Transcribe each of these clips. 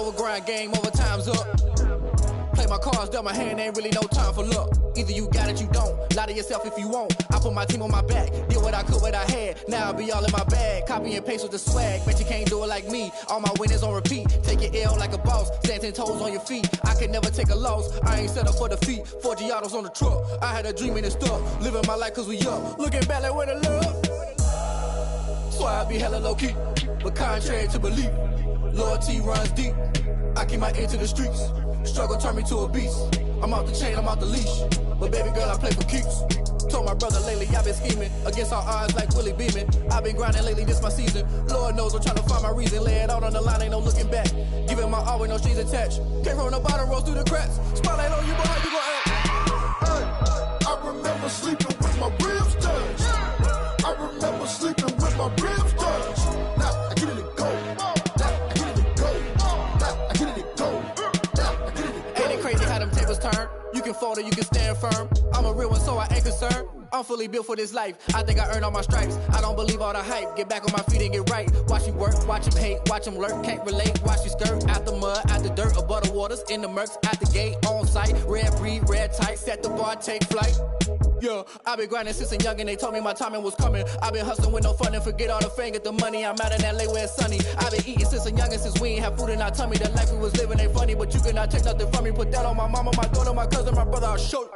never grind, game over, time's up. Play my cards, dealt my hand, ain't really no time for luck. Either you got it, you don't. Lie to yourself if you won't. I put my team on my back, did what I could, what I had. Now I be all in my bag, copy and paste with the swag. Bet you can't do it like me. All my winners on repeat. Take your L like a boss, stand 10 toes on your feet. I can never take a loss. I ain't set up for defeat. 4 Giottos on the truck. I had a dream and it's stuck. Living my life cause we up. Looking back like where the love. So I be hella low key, but contrary to belief, loyalty runs deep. I keep my ear to the streets. Struggle turned me to a beast. I'm out the chain, I'm out the leash. But baby girl, I play for keeps. Told my brother lately, I've been scheming against all odds like Willie Beeman. I've been grinding lately, this my season. Lord knows I'm trying to find my reason. Lay it out on the line, ain't no looking back. Giving my all with no strings attached. Came from the bottom, rose through the cracks. Spotlight on you, boy, how you gon' act? Hey, I remember sleeping with my ribs touched. I remember sleeping with my ribs touched. Now I get it to go. Now I get it to go. Now I get it to go. Now I get it to go. Ain't it crazy how them tables turn? You can fold or you can stand firm. I'm a real one, so I ain't concerned. I'm fully built for this life. I think I earned all my stripes. I don't believe all the hype. Get back on my feet and get right. Watch you work, watch him hate, watch him lurk. Can't relate, watch you skirt. Out the mud, out the dirt, above the waters, in the murks, out the gate, on site. Red breed, red tight, set the bar, take flight. Yeah, I been grinding since a young and they told me my timing was coming. I been hustling with no fun and forget all the fame, get the money. I'm out in LA where it's sunny. I been eating since a young and since we ain't have food in our tummy. The life we was living ain't funny, but you cannot take nothing from me. Put that on my mama, my daughter, my cousin, my brother, I'll show you.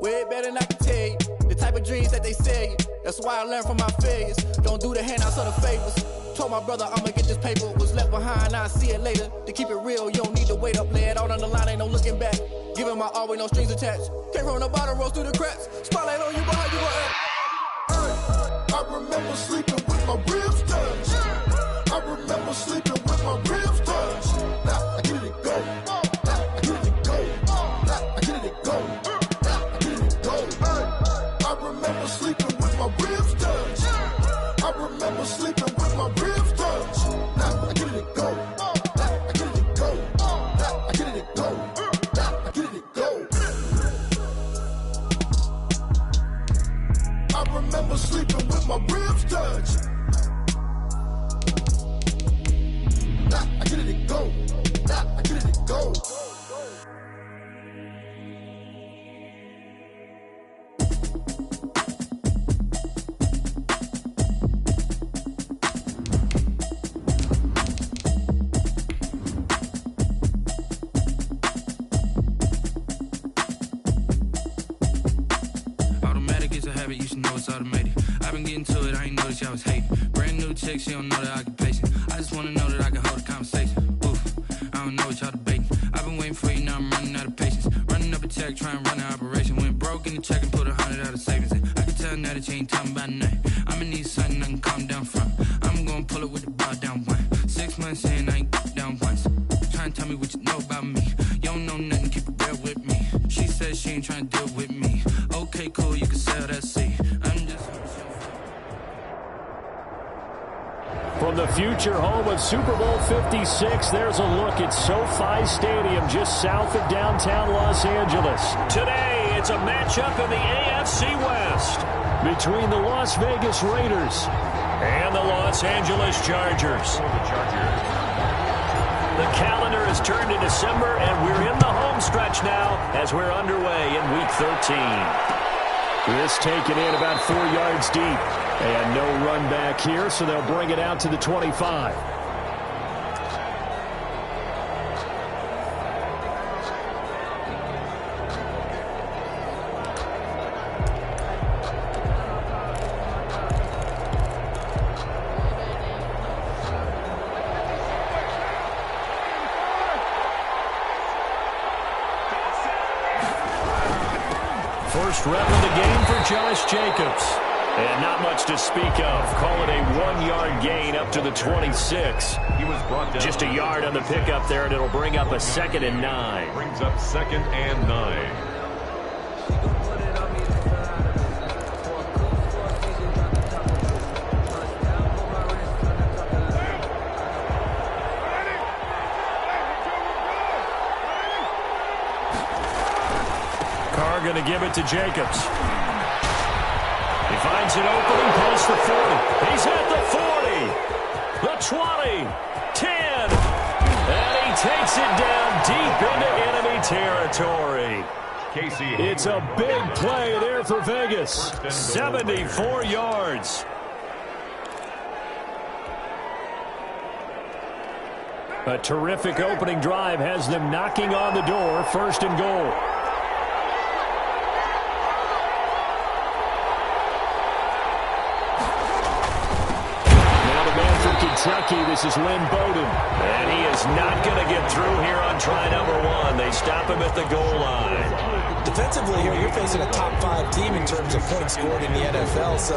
Way better than I can tell you. The type of dreams that they sell you. That's why I learned from my failures. Don't do the handouts or the favors. Told my brother I'ma get this paper. Was left behind, I'll see it later. To keep it real, you don't need to wait up. Lay it out on the line, ain't no looking back. Giving my all with no strings attached. Came from the bottom, rose through the cracks. Spotlight on you, boy, how you gon' act? Hey, I remember sleeping with my ribs touched. I remember sleeping with my ribs touched. Now I get it to go. Now I get it to go. Now I get it to go. Now I get it to go. Hey, I remember sleeping with my ribs touched. I remember sleeping with my ribs touched. Now I get it to go. Now I get it to go. Now I get it to go. Now I get it to go. I remember sleeping with my ribs touched. Now I get it to go. Now I get it to go. Automatic is a habit, you should know it's automated. I've been getting to it, I ain't noticed y'all was hating. Brand new chick, she don't know the occupation. I just wanna know that I can hold a conversation. Oof, I don't know what y'all debating. I've been waiting for you, now I'm running out of patience. Running up a check, trying to run an operation. Went broke in the check and put 100 out of savings in. I can tell now that you ain't talking about nothing. I'ma need something I can calm down from. I'm gonna pull it with the bar down one. 6 months in, I ain't down once. Trying to tell me what you know about me. You don't know nothing, keep it real with me. She says she ain't trying to deal with me. Okay, cool, you can sell that seat. I'm just... From the future home of Super Bowl 56, there's a look at SoFi Stadium just south of downtown Los Angeles. Today, it's a matchup in the AFC West Between the Las Vegas Raiders and the Los Angeles Chargers. The calendar has turned to December, and we're in the home stretch now as we're underway in Week 13. This taken in about 4 yards deep. And no run back here, so they'll bring it out to the 25. First rep of the game for Josh Jacobs. And not much to speak of. Call it a 1-yard gain up to the 26. He was brought down. Just a yard on the pickup there, and it'll bring up a 2nd and 9. Brings up 2nd and 9. Carr going to give it to Jacobs. He finds an opening past the 40. He's at the 40. The 20. 10. And he Knocks it down deep into enemy territory. It's a big play there for Vegas. 74 yards. A terrific opening drive has them knocking on the door. 1st and goal. Kentucky, this is Lynn Bowden. And he is not going to get through here on try number 1. They stop him at the goal line. Defensively here, you're facing a top 5 team in terms of points scored in the NFL. So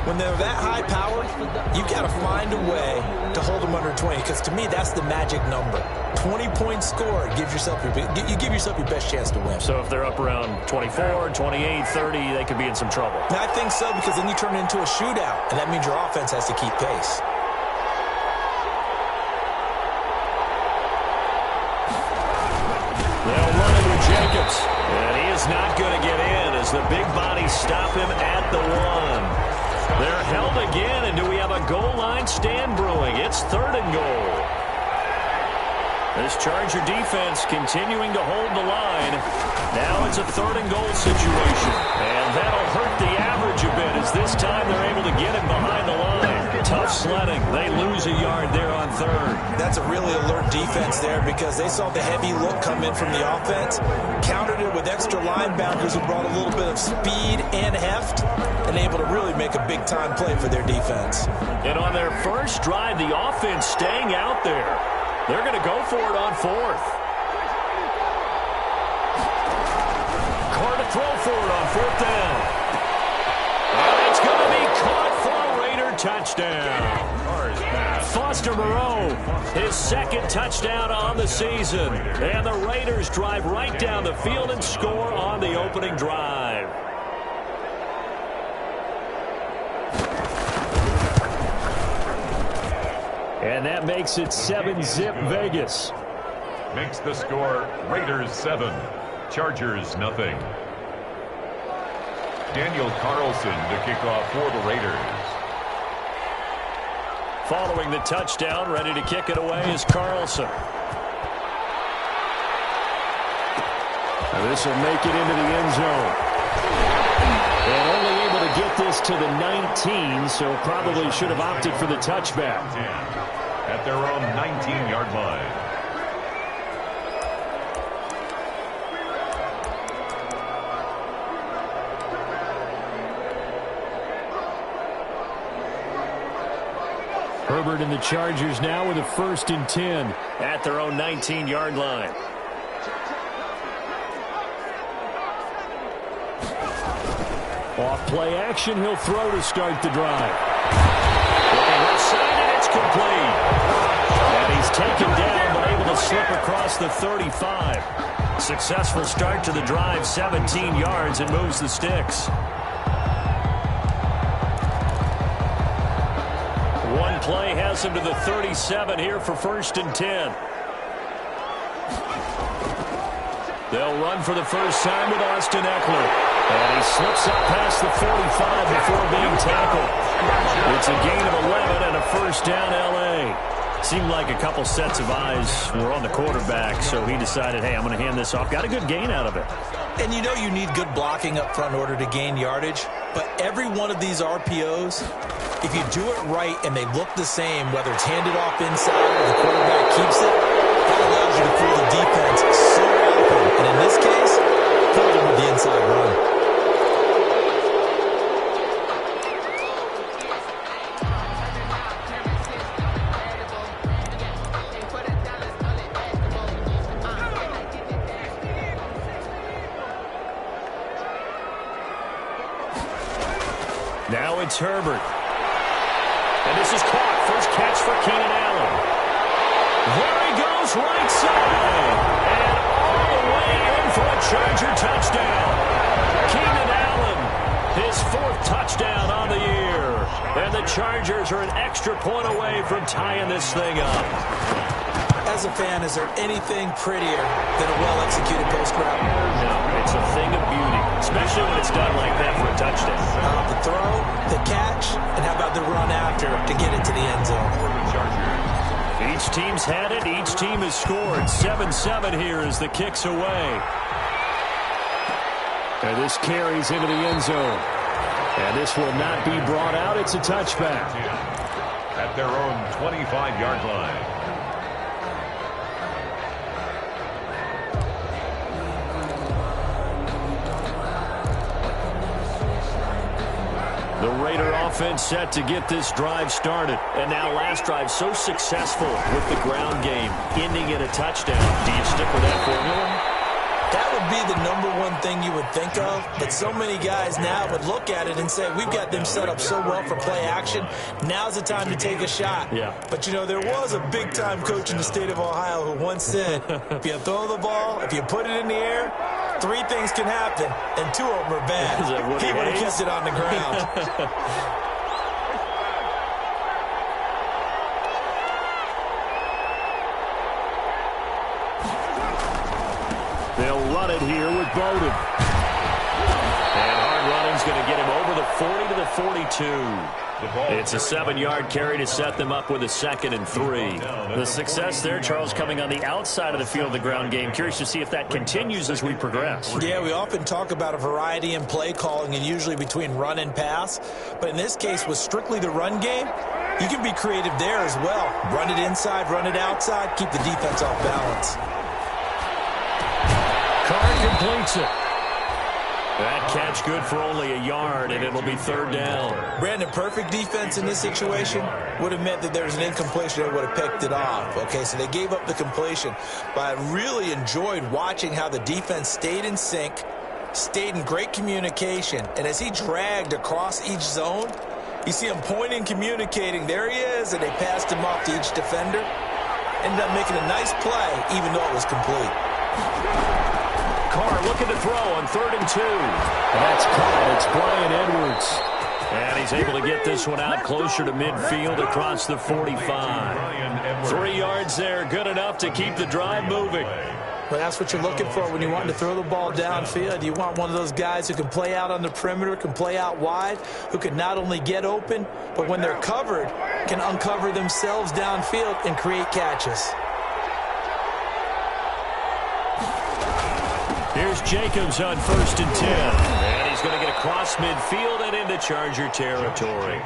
when they're that high powered, you've got to find a way to hold them under 20. Because to me, that's the magic number. 20 points scored, you give yourself your best chance to win. So if they're up around 24, 28, 30, they could be in some trouble. And I think so, because then you turn it into a shootout. And that means your offense has to keep pace. Jacobs, and he is not going to get in as the big bodies stop him at the 1. They're held again, and do we have a goal line stand brewing? It's 3rd and goal. This Charger defense continuing to hold the line. Now it's a 3rd and goal situation, and that'll hurt the average a bit as this time they're able to get him behind the line. Tough sledding. They lose a yard there on 3rd. That's a really alert defense there because they saw the heavy look come in from the offense, countered it with extra linebackers who brought a little bit of speed and heft, and able to really make a big-time play for their defense. And on their first drive, the offense staying out there. They're going to go for it on 4th. Carr to throw for it on 4th down. And it's going to be caught for a Raider touchdown. Foster Moreau, his 2nd touchdown on the season. And the Raiders drive right down the field and score on the opening drive. And that makes it 7-zip Vegas. Makes the score Raiders 7, Chargers nothing. Daniel Carlson to kick off for the Raiders. Following the touchdown, ready to kick it away is Carlson. This will make it into the end zone. And only able to get this to the 19, so probably should have opted for the touchback. At their own 19-yard line. Herbert and the Chargers now with a 1st and 10 at their own 19-yard line. Off play action, he'll throw to start the drive. Looking left side, and it's complete. And he's taken down, but able to slip across the 35. Successful start to the drive, 17 yards, and moves the sticks. One play has him to the 37 here for 1st and 10. They'll run for the first time with Austin Eckler. And he slips up past the 45 before being tackled. It's a gain of 11 and a 1st down L.A. Seemed like a couple sets of eyes were on the quarterback, so he decided, hey, I'm going to hand this off. Got a good gain out of it. And you know you need good blocking up front in order to gain yardage. But every one of these RPOs, if you do it right and they look the same, whether it's handed off inside or the quarterback keeps it, that allows you to fool the defense so often. And in this case, fool them with the inside run. Now it's Herbert. And this is caught. First catch for Keenan Allen. There he goes, right side. And all the way in for a Charger touchdown. Keenan Allen, his 4th touchdown on the year. And the Chargers are an extra point away from tying this thing up. As a fan, is there anything prettier than a well-executed post route? No, it's a thing of beauty, especially when it's done like that for a touchdown. The throw, the catch, and how about the run after to get it to the end zone? He Each team's had it. Each team has scored. 7-7 here as the kick's away. And this carries into the end zone. And this will not be brought out. It's a touchback. At their own 25-yard line. The Raider offense set to get this drive started. And now last drive so successful with the ground game, ending in a touchdown. Do you stick with that formula? That would be the number one thing you would think of, but so many guys now would look at it and say, we've got them set up so well for play action. Now's the time to take a shot. Yeah. But, you know, there was a big-time coach in the state of Ohio who once said, if you throw the ball, if you put it in the air, 3 things can happen, and 2 of them are bad. He would have kept it on the ground. They'll run it here with Bowden. And hard running's going to get him over the 40 to the 42. It's a 7-yard carry to set them up with a 2nd and 3. The success there, Charles, coming on the outside of the field of the ground game. Curious to see if that continues as we progress. Yeah, we often talk about a variety in play calling and usually between run and pass. But in this case, with strictly the run game, you can be creative there as well. Run it inside, run it outside, keep the defense off balance. Carr completes it. That catch good for only a yard, and it'll be 3rd down. Brandon, perfect defense in this situation would have meant that there was an incompletion. They would have picked it off. Okay, so they gave up the completion. But I really enjoyed watching how the defense stayed in sync, stayed in great communication. And as he dragged across each zone, you see him pointing, communicating. There he is, and they passed him off to each defender. Ended up making a nice play, even though it was complete. Carr looking to throw on 3rd and 2. That's caught. It's Brian Edwards. And he's able to get this one out closer to midfield across the 45. 3 yards there, good enough to keep the drive moving. Well, that's what you're looking for when you want to throw the ball downfield. You want one of those guys who can play out on the perimeter, can play out wide, who can not only get open, but when they're covered, can uncover themselves downfield and create catches. Here's Jacobs on 1st and 10. And he's going to get across midfield and into Charger territory.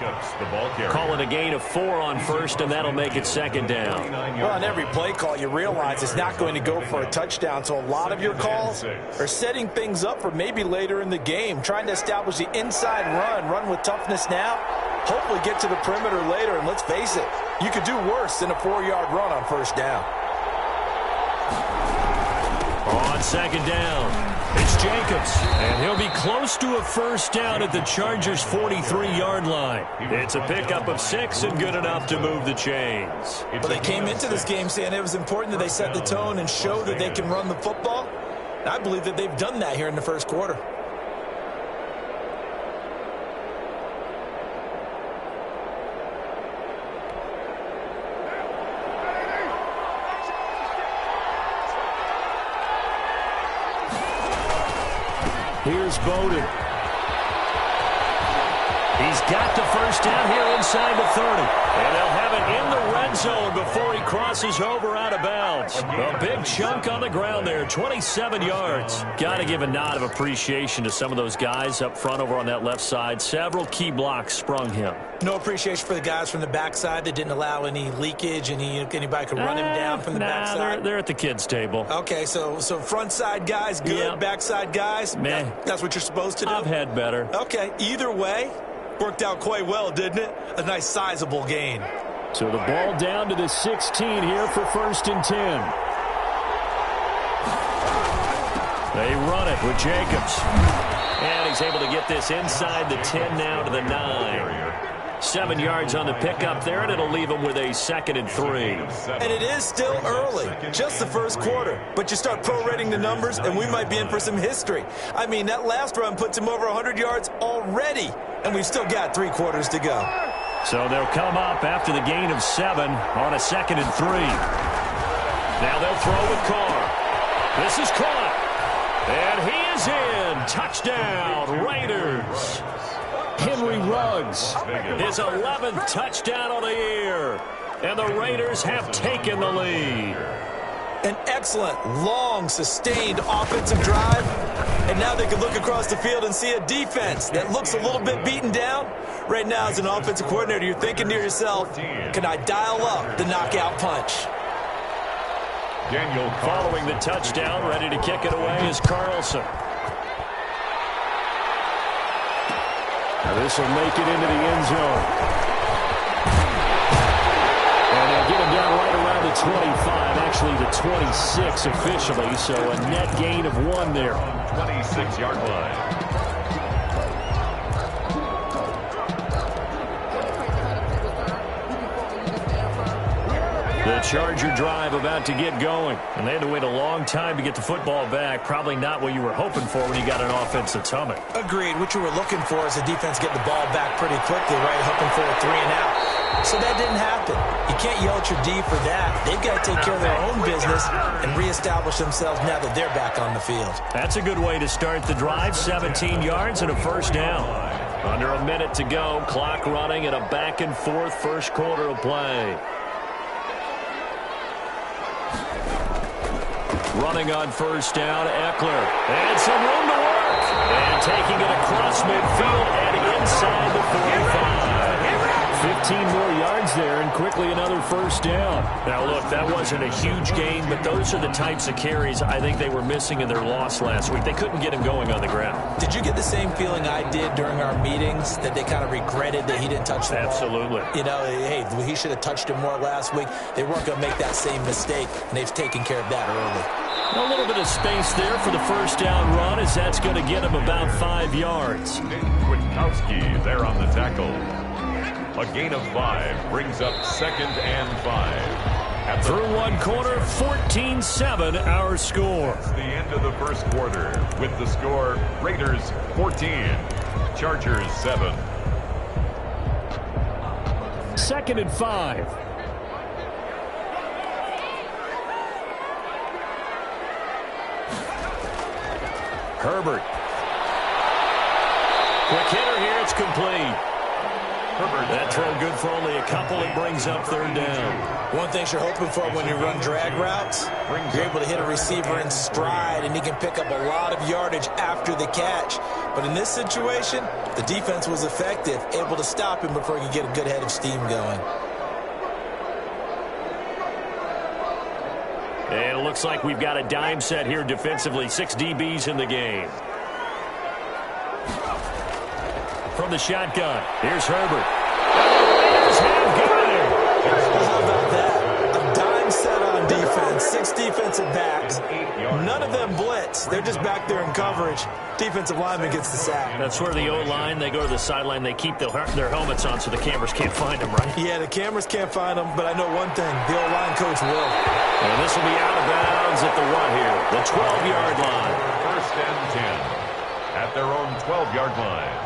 Calling a gain of 4 on 1st, and that'll make it 2nd down. Well, on every play call, you realize it's not going to go for a touchdown. So a lot of your calls are setting things up for maybe later in the game, trying to establish the inside run with toughness now, hopefully get to the perimeter later. And let's face it, you could do worse than a 4-yard run on 1st down. On 2nd down, it's Jacobs, and he'll be close to a 1st down at the Chargers' 43-yard line. It's a pickup of 6 and good enough to move the chains. Well, they came into this game saying it was important that they set the tone and show that they can run the football. And I believe that they've done that here in the 1st quarter. Here's Bowden. He's got the 1st down here inside the 30. And they'll have it in the red zone before he crosses over out of bounds. A big chunk on the ground there, 27 yards. Got to give a nod of appreciation to some of those guys up front over on that left side. Several key blocks sprung him. No appreciation for the guys from the backside that didn't allow any leakage, and anybody could run him down from the backside. They're at the kids' table. Okay, so front side guys good, yeah. Backside guys, man, that's what you're supposed to do? I've had better. Okay, either way, worked out quite well, didn't it? A nice sizable gain. So the ball down to the 16 here for 1st and 10. They run it with Jacobs. And he's able to get this inside the 10 now to the 9. 7 yards on the pickup there, and it'll leave him with a 2nd and 3. And it is still early, just the 1st quarter. But you start prorating the numbers, and we might be in for some history. I mean, that last run puts him over 100 yards already, and we've still got 3 quarters to go. So they'll come up after the gain of 7 on a 2nd and 3. Now they'll throw with Carr. This is caught. And he is in. Touchdown, Raiders. Henry Ruggs, his 11th touchdown of the year. And the Raiders have taken the lead. An excellent, long, sustained offensive drive. And now they can look across the field and see a defense that looks a little bit beaten down. Right now, as an offensive coordinator, you're thinking to yourself, can I dial up the knockout punch? Daniel following the touchdown, ready to kick it away is Carlson. Now this will make it into the end zone. And they'll get him down right around the 25, actually the 26 officially, so a net gain of 1 there. 26-yard line. The Charger drive about to get going. And they had to wait a long time to get the football back. Probably not what you were hoping for when you got an offense that's humming. Agreed. What you were looking for is the defense getting the ball back pretty quickly, right? Hoping for a 3-and-out. So that didn't happen. You can't yell at your D for that. They've got to take care of their own business and reestablish themselves now that they're back on the field. That's a good way to start the drive. 17 yards and a first down. Under a minute to go. Clock running and a back-and-forth first quarter of play. Running on first down, Eckler. And some room to work. And taking it across midfield and inside the 45. 15 more yards there and quickly another first down. Now, look, that wasn't a huge gain, but those are the types of carries I think they were missing in their loss last week. They couldn't get him going on the ground. Did you get the same feeling I did during our meetings, that they kind of regretted that he didn't touch the ball? Absolutely. You know, hey, he should have touched it more last week. They weren't going to make that same mistake, and they've taken care of that early. A little bit of space there for the first down run, as that's going to get him about 5 yards. Kwiatkowski there on the tackle. A gain of 5 brings up 2nd and 5. Through one quarter, 14-7 our score. It's the end of the first quarter with the score Raiders 14, Chargers 7. 2nd and 5. Herbert. Quick hitter here, it's complete. That throw good for only a couple. It brings up 3rd down. One thing you're hoping for when you run drag routes, you're able to hit a receiver in stride, and he can pick up a lot of yardage after the catch. But in this situation, the defense was effective, able to stop him before he could get a good head of steam going. And it looks like we've got a dime set here defensively. 6 DBs in the game. From the shotgun, here's Herbert. How about that? A dime set on defense. 6 defensive backs. None of them blitz. They're just back there in coverage. Defensive lineman gets the sack. That's where the O-line, they go to the sideline, they keep their helmets on so the cameras can't find them, right? Yeah, the cameras can't find them, but I know one thing. The O-line coach will. And this will be out of bounds at the 1 here. The 12-yard line. 1st and 10 at their own 12-yard line.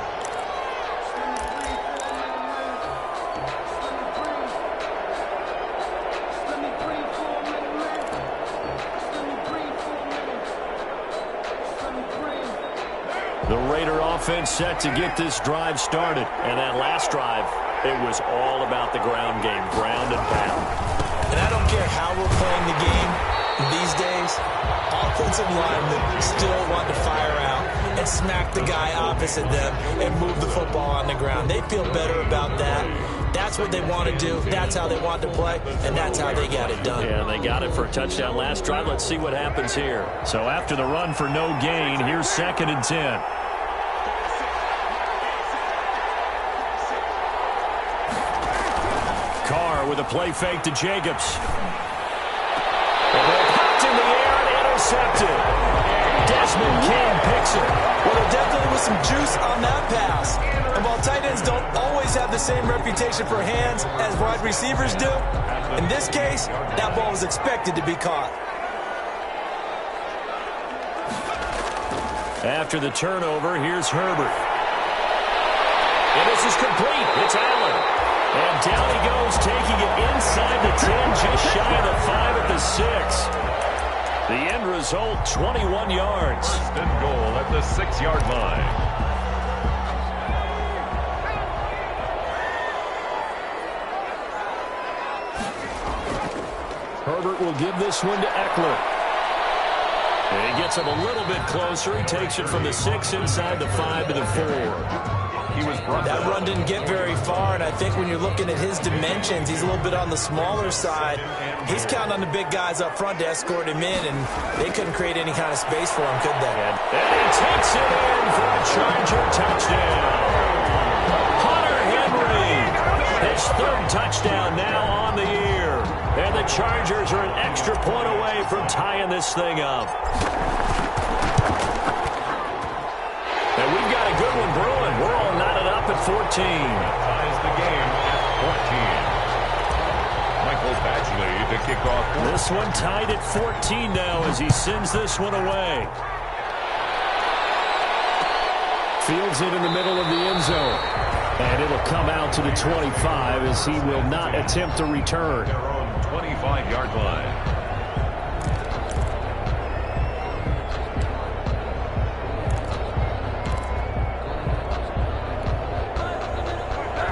The Raider offense set to get this drive started. And that last drive, it was all about the ground game, ground and pound. And I don't care how we're playing the game these days, offensive linemen still want to fire out and smack the guy opposite them and move the football on the ground. They feel better about that. That's what they want to do. That's how they want to play, and that's how they got it done. Yeah, they got it for a touchdown last drive. Let's see what happens here. So after the run for no gain, here's 2nd and 10. Carr with a play fake to Jacobs. And they're popped in the air and intercepted. Desmond King picks it. Well, there definitely was some juice on that pass. And while tight ends don't always have the same reputation for hands as wide receivers do, in this case, that ball was expected to be caught. After the turnover, here's Herbert. And this is complete. It's Allen. And down he goes, taking it inside the 10, just shy of the 5 at the 6. The end result, 21 yards. 1st and goal at the 6-yard line. Herbert will give this one to Eckler. And he gets him a little bit closer. He takes it from the 6 inside the 5 to the 4. That run didn't get very far, and I think when you're looking at his dimensions, he's a little bit on the smaller side. He's counting on the big guys up front to escort him in, and they couldn't create any kind of space for him, could they? And he takes it in for a Charger touchdown. Hunter Henry, his 3rd touchdown now on the year. And the Chargers are an extra point away from tying this thing up. And we've got a good one brewing. We're all knotted up at 14. Ties the game at 14. Michael Badgley to kick off. This one tied at 14 now as he sends this one away. Fields it in the middle of the end zone. And it'll come out to the 25 as he will not attempt to return. Their own 25-yard line.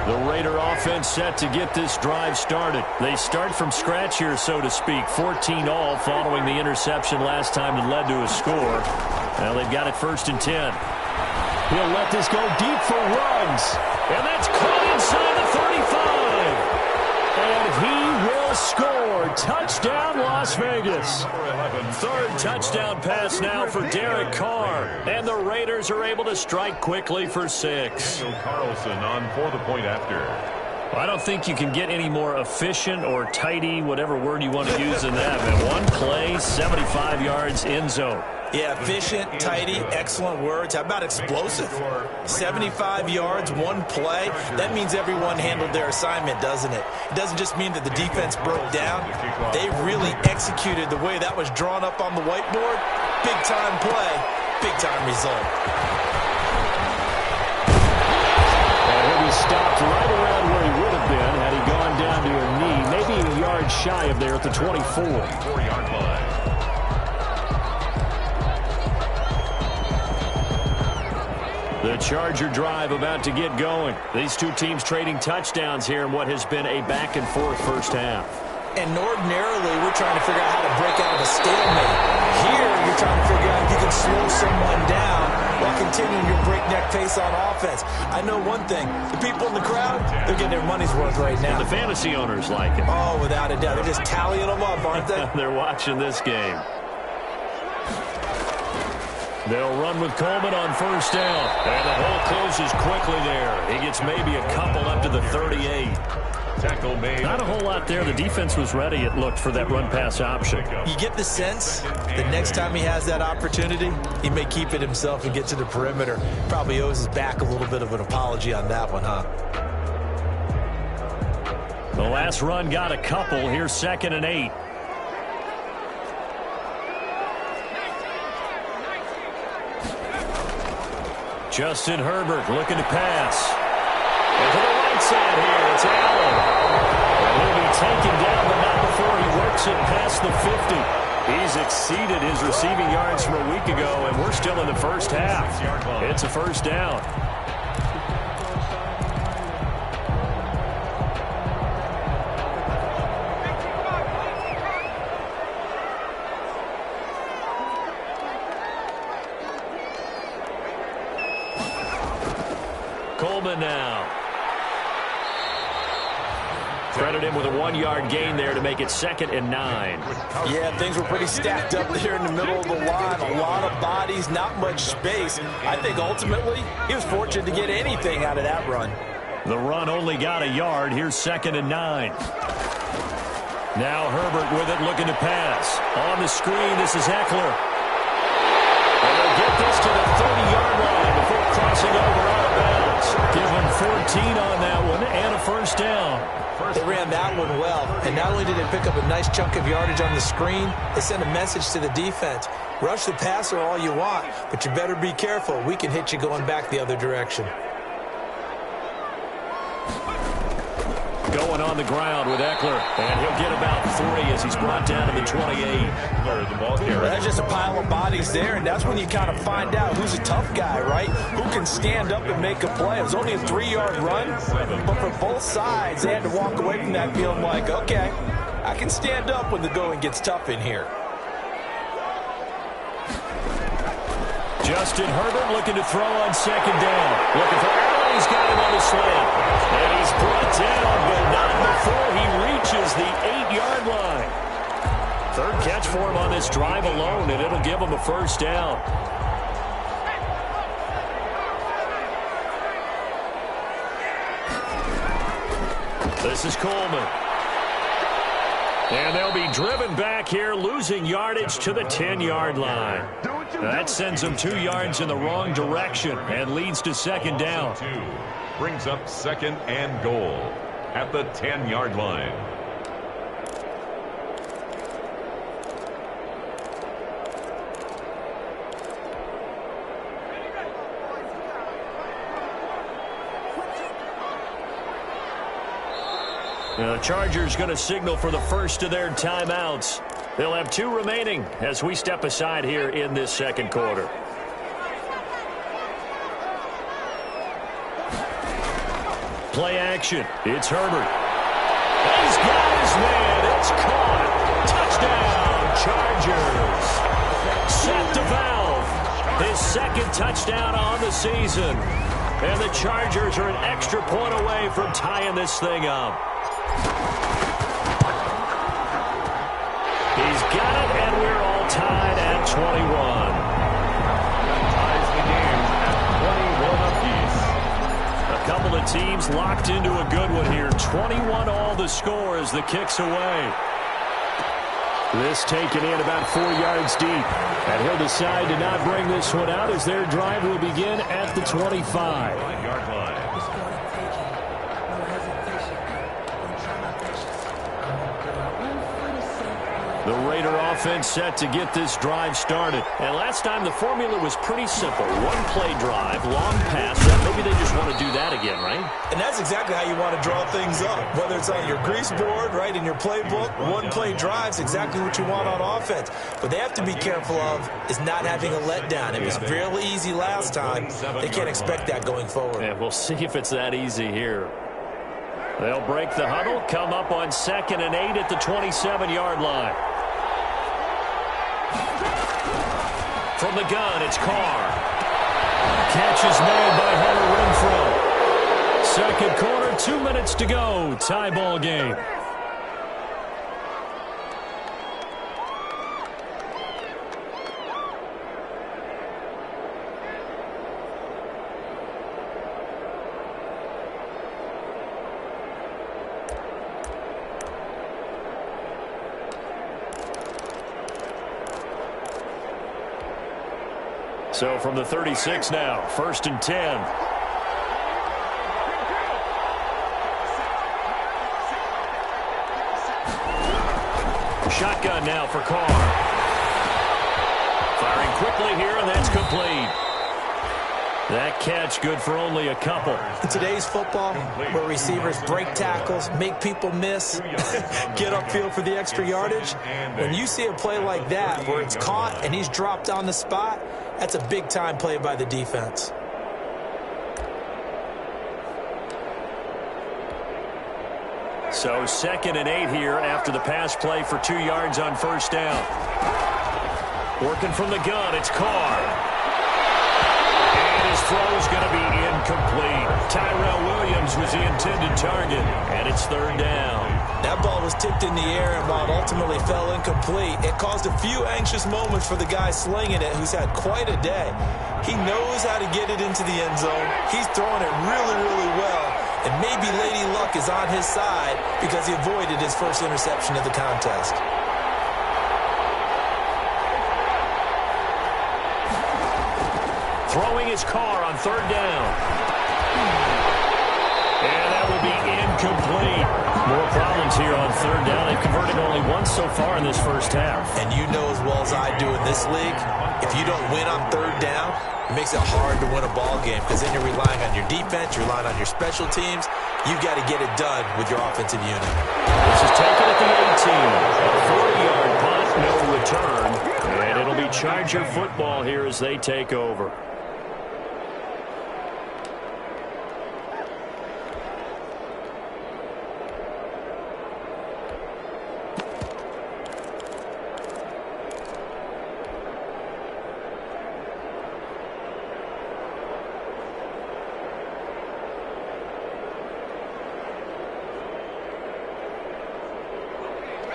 The Raider offense set to get this drive started. They start from scratch here, so to speak. 14 all following the interception last time that led to a score. Now they've got it 1st and 10. He'll let this go deep for runs. And that's caught inside the 35. And he will score. Touchdown, Las Vegas. 3rd touchdown pass now for Derek Carr. And the Raiders are able to strike quickly for 6. Daniel Carlson on for the point after. I don't think you can get any more efficient or tidy, whatever word you want to use in that. Man, one play, 75 yards, end zone. Yeah, efficient, tidy, excellent words. How about explosive? 75 yards, one play. That means everyone handled their assignment, doesn't it? It doesn't just mean that the defense broke down. They really executed the way that was drawn up on the whiteboard. Big-time play, big-time result. And he'll be stopped right around where he would have been had he gone down to a knee, maybe a yard shy of there at the 24. 4-yard line. The Charger drive about to get going. These two teams trading touchdowns here in what has been a back-and-forth first half. And ordinarily, we're trying to figure out how to break out of a stalemate. Here, you're trying to figure out if you can slow someone down while continuing your breakneck pace on offense. I know one thing. The people in the crowd, they're getting their money's worth right now. And the fantasy owners like it. Oh, without a doubt. They're just tallying them up, aren't they? They're watching this game. They'll run with Coleman on 1st down. And the hole closes quickly there. He gets maybe a couple up to the 38. Tackle made. Not a whole lot there. The defense was ready, it looked, for that run-pass option. You get the sense the next time he has that opportunity, he may keep it himself and get to the perimeter. Probably owes his back a little bit of an apology on that one, huh? The last run got a couple. Here's 2nd and 8. Justin Herbert looking to pass. And to the right side here, it's Allen. And he'll be taken down, but not before he works it past the 50. He's exceeded his receiving yards from a week ago, and we're still in the first half. It's a 1st down. Coleman now. Credit him with a 1-yard gain there to make it 2nd and 9. Yeah, things were pretty stacked up there in the middle of the line. A lot of bodies, not much space. I think ultimately he was fortunate to get anything out of that run. The run only got a yard. Here's 2nd and 9. Now Herbert with it, looking to pass. On the screen, this is Eckler. And they'll get this to the 30-yard line before crossing over out of bounds. Give him 14 on that one and a 1st down. They ran that one well, and not only did they pick up a nice chunk of yardage on the screen, they sent a message to the defense. Rush the passer all you want, but you better be careful. We can hit you going back the other direction. Going on the ground with Eckler, and he'll get about 3 as he's brought down to the 28. The ball carrier. That's just a pile of bodies there, and that's when you kind of find out who's a tough guy, right? Who can stand up and make a play. It was only a 3-yard run, but for both sides, they had to walk away from that feeling like, okay, I can stand up when the going gets tough in here. Justin Herbert looking to throw on second down. Looking for Allen. He's got him on the slant. And he's brought down, but not before he reaches the 8-yard line. Third catch for him on this drive alone, and it'll give him a first down. This is Coleman. And they'll be driven back here, losing yardage to the 10-yard line. That sends them 2 yards in the wrong direction and leads to second down. Brings up second and goal at the 10-yard line. The Chargers going to signal for the first of their timeouts. They'll have 2 remaining as we step aside here in this second quarter. Play action. It's Herbert. He's got his man. It's caught. Touchdown, Chargers. Set to Valve. His second touchdown on the season. And the Chargers are an extra point away from tying this thing up. He's got it, and we're all tied at 21. Ties the game at 21 apiece. A couple of teams locked into a good one here. 21 all the score as the kick's away. This taken in about 4 yards deep. And he'll decide to not bring this one out as their drive will begin at the 25. 5-yard line. The Raider offense set to get this drive started. And last time the formula was pretty simple. One play drive, long pass. Maybe they just want to do that again, right? And that's exactly how you want to draw things up. Whether it's on your grease board, right, in your playbook, one play drive's exactly what you want on offense. What they have to be careful of is not having a letdown. It was really easy last time. They can't expect that going forward. And we'll see if it's that easy here. They'll break the huddle, come up on 2nd and 8 at the 27-yard line. From the gun, it's Carr. Catch is made by Hunter Renfrow. Second quarter, 2 minutes to go. Tie ball game. So from the 36 now, 1st and 10. Shotgun now for Carr. Firing quickly here, and that's complete. That catch good for only a couple. In today's football, where receivers break tackles, make people miss, get upfield for the extra yardage, when you see a play like that where it's caught and he's dropped on the spot, that's a big-time play by the defense. So 2nd and 8 here after the pass play for 2 yards on first down. Working from the gun, it's Carr. His throw is going to be incomplete. Tyrell Williams was the intended target, and it's 3rd down. That ball was tipped in the air, and while it ultimately fell incomplete, it caused a few anxious moments for the guy slinging it, who's had quite a day. He knows how to get it into the end zone. He's throwing it really, really well, and maybe Lady Luck is on his side because he avoided his first interception of the contest. Throwing his Carr on 3rd down. And that will be incomplete. More problems here on 3rd down. They've converted only once so far in this first half. And you know as well as I do in this league, if you don't win on 3rd down, it makes it hard to win a ball game because then you're relying on your defense, you're relying on your special teams. You've got to get it done with your offensive unit. This is taken at the 18. A 40-yard punt, no return. And it'll be Charger football here as they take over.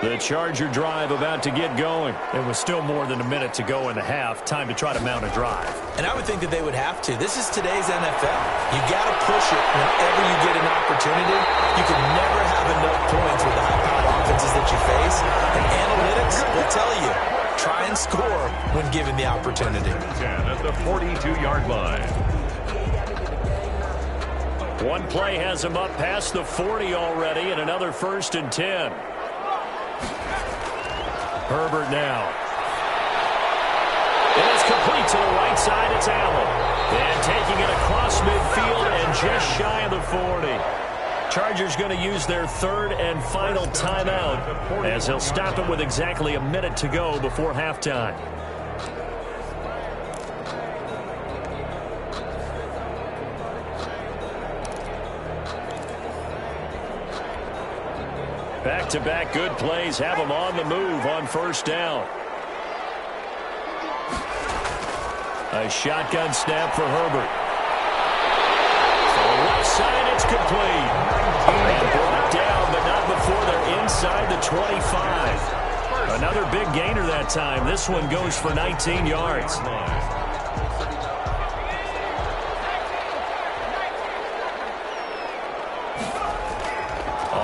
The Charger drive about to get going. It was still more than a minute to go in the half. Time to try to mount a drive. And I would think that they would have to. This is today's NFL. You got to push it whenever you get an opportunity. You can never have enough points with the high-powered offenses that you face. And analytics will tell you, try and score when given the opportunity. 10 at the 42-yard line. One play has him up past the 40 already, and another 1st and 10. Herbert now. And it's complete to the right side. It's Allen. And taking it across midfield and just shy of the 40. Chargers going to use their 3rd and final timeout as he'll stop it with exactly a minute to go before halftime. Back-to-back good plays have him on the move on 1st down. A shotgun snap for Herbert. To the left side, it's complete. And brought down, but not before they're inside the 25. Another big gainer that time. This one goes for 19 yards.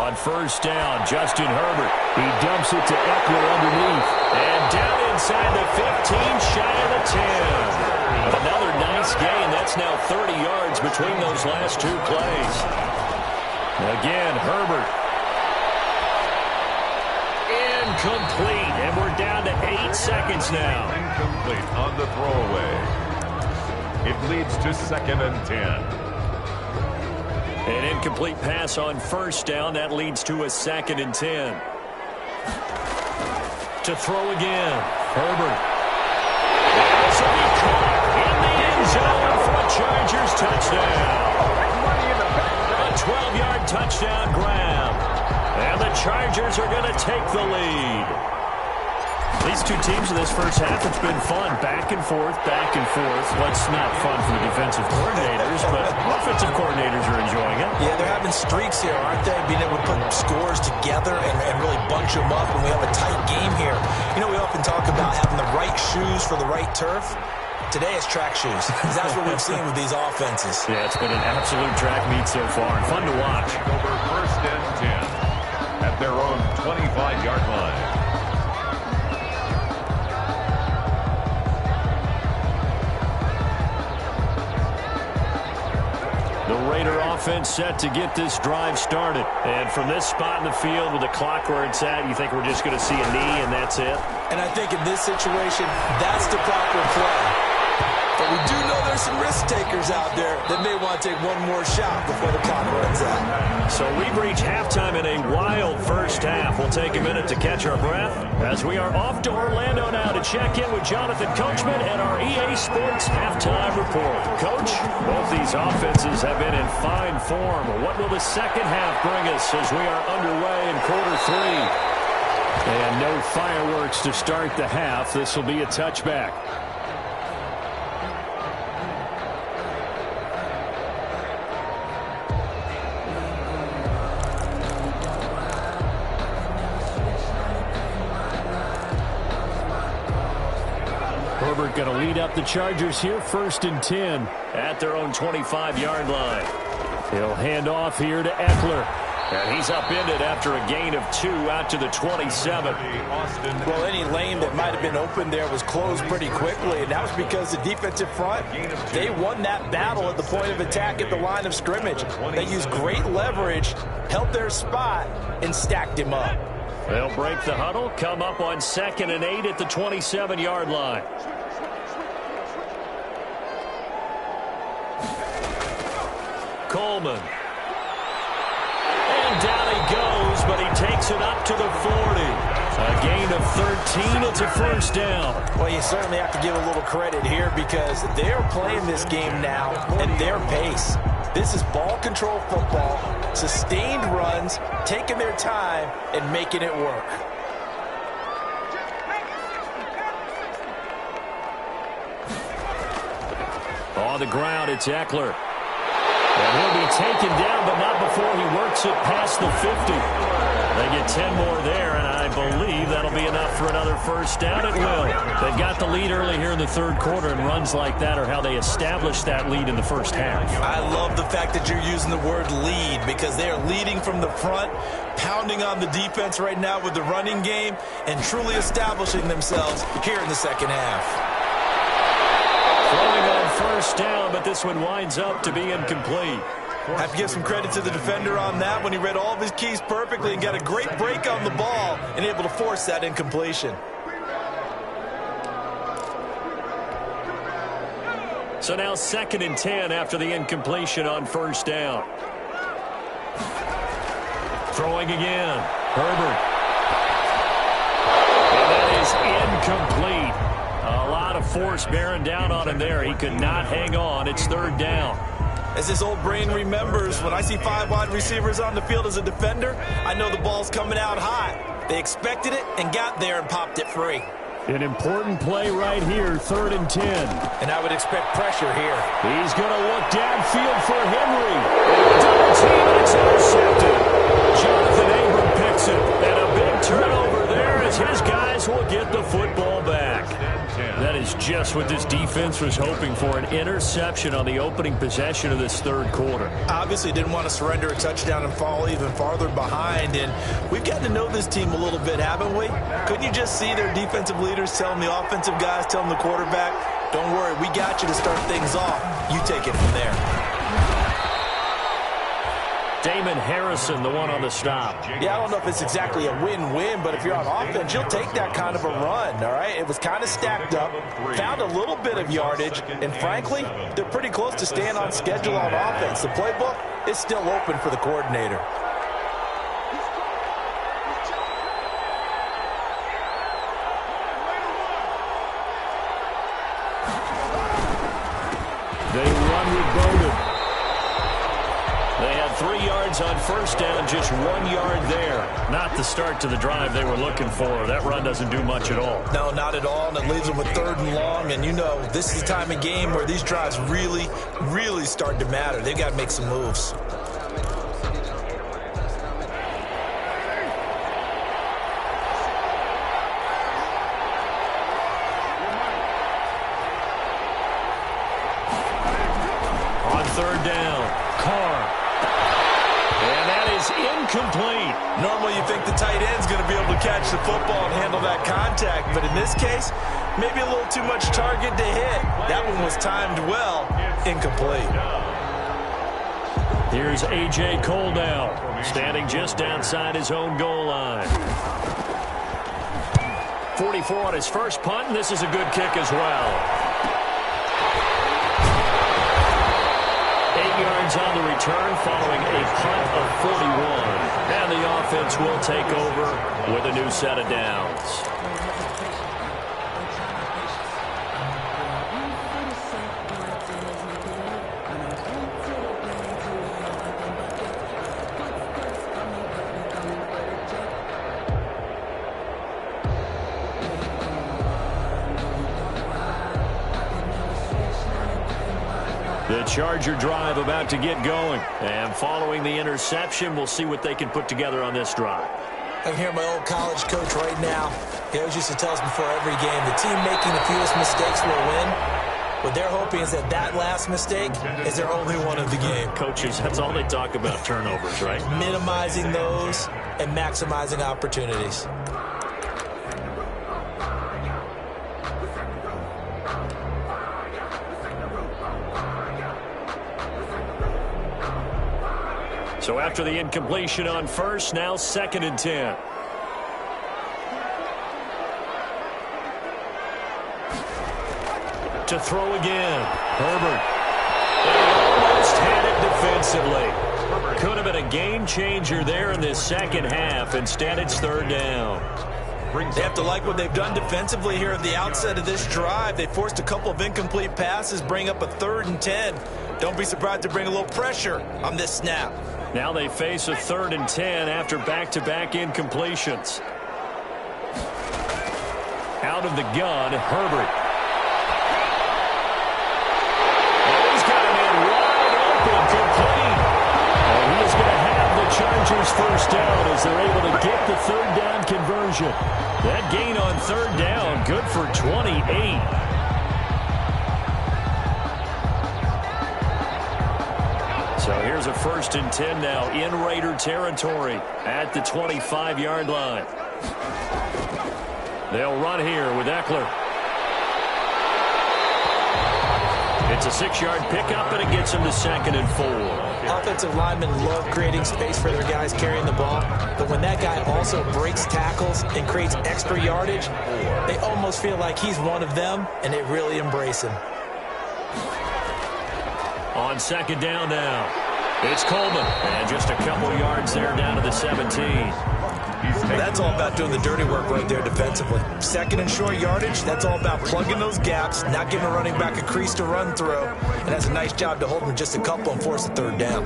On 1st down, Justin Herbert. He dumps it to Eckler underneath. And down inside the 15, shy of the 10. Another nice gain. That's now 30 yards between those last 2 plays. Again, Herbert. Incomplete. And we're down to 8 seconds now. Incomplete on the throwaway. It leads to 2nd and 10. An incomplete pass on 1st down. That leads to a 2nd and 10. To throw again. Herbert. This will be caught in the end zone for a Chargers touchdown. A 12-yard touchdown grab. And the Chargers are going to take the lead. These two teams in this first half, it's been fun. Back and forth, back and forth. What's not fun for the defensive coordinators, but offensive coordinators are enjoying it. Yeah, they're having streaks here, aren't they? Being able to put scores together and really bunch them up when we have a tight game here. You know, we often talk about having the right shoes for the right turf. Today it's track shoes. That's what we've seen with these offenses. Yeah, it's been an absolute track meet so far. Fun to watch. Over 1st and 10 at their own 25-yard line. The Raider offense set to get this drive started. And from this spot in the field with the clock where it's at, you think we're just going to see a knee and that's it? And I think in this situation, that's the proper play. But we do know there's some risk takers out there that may want to take one more shot before the clock runs out. So we've reached halftime in a wild first half. We'll take a minute to catch our breath as we are off to Orlando now to check in with Jonathan Coachman and our EA Sports halftime report. Coach, both these offenses have been in fine form. What will the second half bring us as we are underway in quarter 3? And no fireworks to start the half. This will be a touchback. Herbert going to lead up the Chargers here, 1st and 10 at their own 25-yard line. He'll hand off here to Eckler. And he's upended after a gain of 2 out to the 27. Well, any lane that might have been open there was closed pretty quickly, and that was because the defensive front, they won that battle at the point of attack at the line of scrimmage. They used great leverage, held their spot, and stacked him up. They'll break the huddle, come up on 2nd and 8 at the 27-yard line. Coleman. And down he goes, but he takes it up to the 40. A gain of 13. It's a 1st down. Well, you certainly have to give a little credit here because they're playing this game now at their pace. This is ball control football, sustained runs, taking their time, and making it work. On the ground, it's Eckler. And he'll be taken down, but not before he works it past the 50. They get 10 more there, and I believe that'll be enough for another first down. It will. They've got the lead early here in the third quarter, and runs like that are how they establish that lead in the first half. I love the fact that you're using the word lead because they are leading from the front, pounding on the defense right now with the running game, and truly establishing themselves here in the second half. Throwing on first down, but this one winds up to be incomplete. Have to give some credit to the defender on that when he read all of his keys perfectly and got a great break on the ball and able to force that incompletion. So now 2nd and 10 after the incompletion on first down. Throwing again. Herbert. And that is incomplete. A lot of force bearing down on him there. He could not hang on. It's 3rd down. As this old brain remembers, when I see 5 wide receivers on the field as a defender, I know the ball's coming out hot. They expected it and got there and popped it free. An important play right here, 3rd and 10. And I would expect pressure here. He's going to look downfield for Henry. Double team, and it's intercepted. Jonathan Abram picks it. And a big turnover there as his guys will get the football back. That is just what this defense was hoping for, an interception on the opening possession of this third quarter. Obviously didn't want to surrender a touchdown and fall even farther behind, and we've gotten to know this team a little bit, haven't we? Couldn't you just see their defensive leaders telling the offensive guys, telling the quarterback, don't worry, we got you to start things off. You take it from there. Damon Harrison, the one on the stop. Yeah, I don't know if it's exactly a win-win, but if you're on offense, you'll take that kind of a run, all right? It was kind of stacked up, found a little bit of yardage, and frankly, they're pretty close to staying on schedule on offense. The playbook is still open for the coordinator. They run with Bowden. They had 3 yards on first down, just 1 yard there. Not the start to the drive they were looking for. That run doesn't do much at all. No, not at all, and it leaves them with 3rd and long. And you know, this is the time of game where these drives really, really start to matter. They've got to make some moves. On 3rd down, Carr. And that is incomplete. Normally you think the tight end's going to be able to catch the football and handle that contact, but in this case, maybe a little too much target to hit. That one was timed well, incomplete. Here's A.J. Cole now, standing just outside his own goal line. 44 on his first punt, and this is a good kick as well. 8 yards on the return following a punt of 41. And the offense will take over with a new set of downs. The Charger drive about to get going. And following the interception, we'll see what they can put together on this drive. I can hear my old college coach right now. He always used to tell us before every game, the team making the fewest mistakes will win. What they're hoping is that that last mistake is their only one of the game. Coaches, that's all they talk about, turnovers, right? Minimizing those and maximizing opportunities. So after the incompletion on first, now 2nd and 10. To throw again. Herbert. They almost had it defensively. Could have been a game changer there in this second half. Instead, it's 3rd down. They have to like what they've done defensively here at the outset of this drive. They forced a couple of incomplete passes, bring up a 3rd and 10. Don't be surprised to bring a little pressure on this snap. Now they face a 3rd and 10 after back-to-back incompletions. Out of the gun, Herbert. And he's got a man wide open, complete. And he is going to have the Chargers Chargers first down as they're able to get the third down conversion. That gain on third down, good for 28. So here's a 1st and 10 now in Raider territory at the 25-yard line. They'll run here with Eckler. It's a 6-yard pickup, and it gets them to 2nd and 4. Offensive linemen love creating space for their guys carrying the ball, but when that guy also breaks tackles and creates extra yardage, they almost feel like he's one of them, and they really embrace him. On 2nd down now, it's Coleman, and just a couple yards there down to the 17. That's all about doing the dirty work right there defensively. 2nd and short yardage, that's all about plugging those gaps, not giving a running back a crease to run through, and that's a nice job to hold them just a couple and force the third down.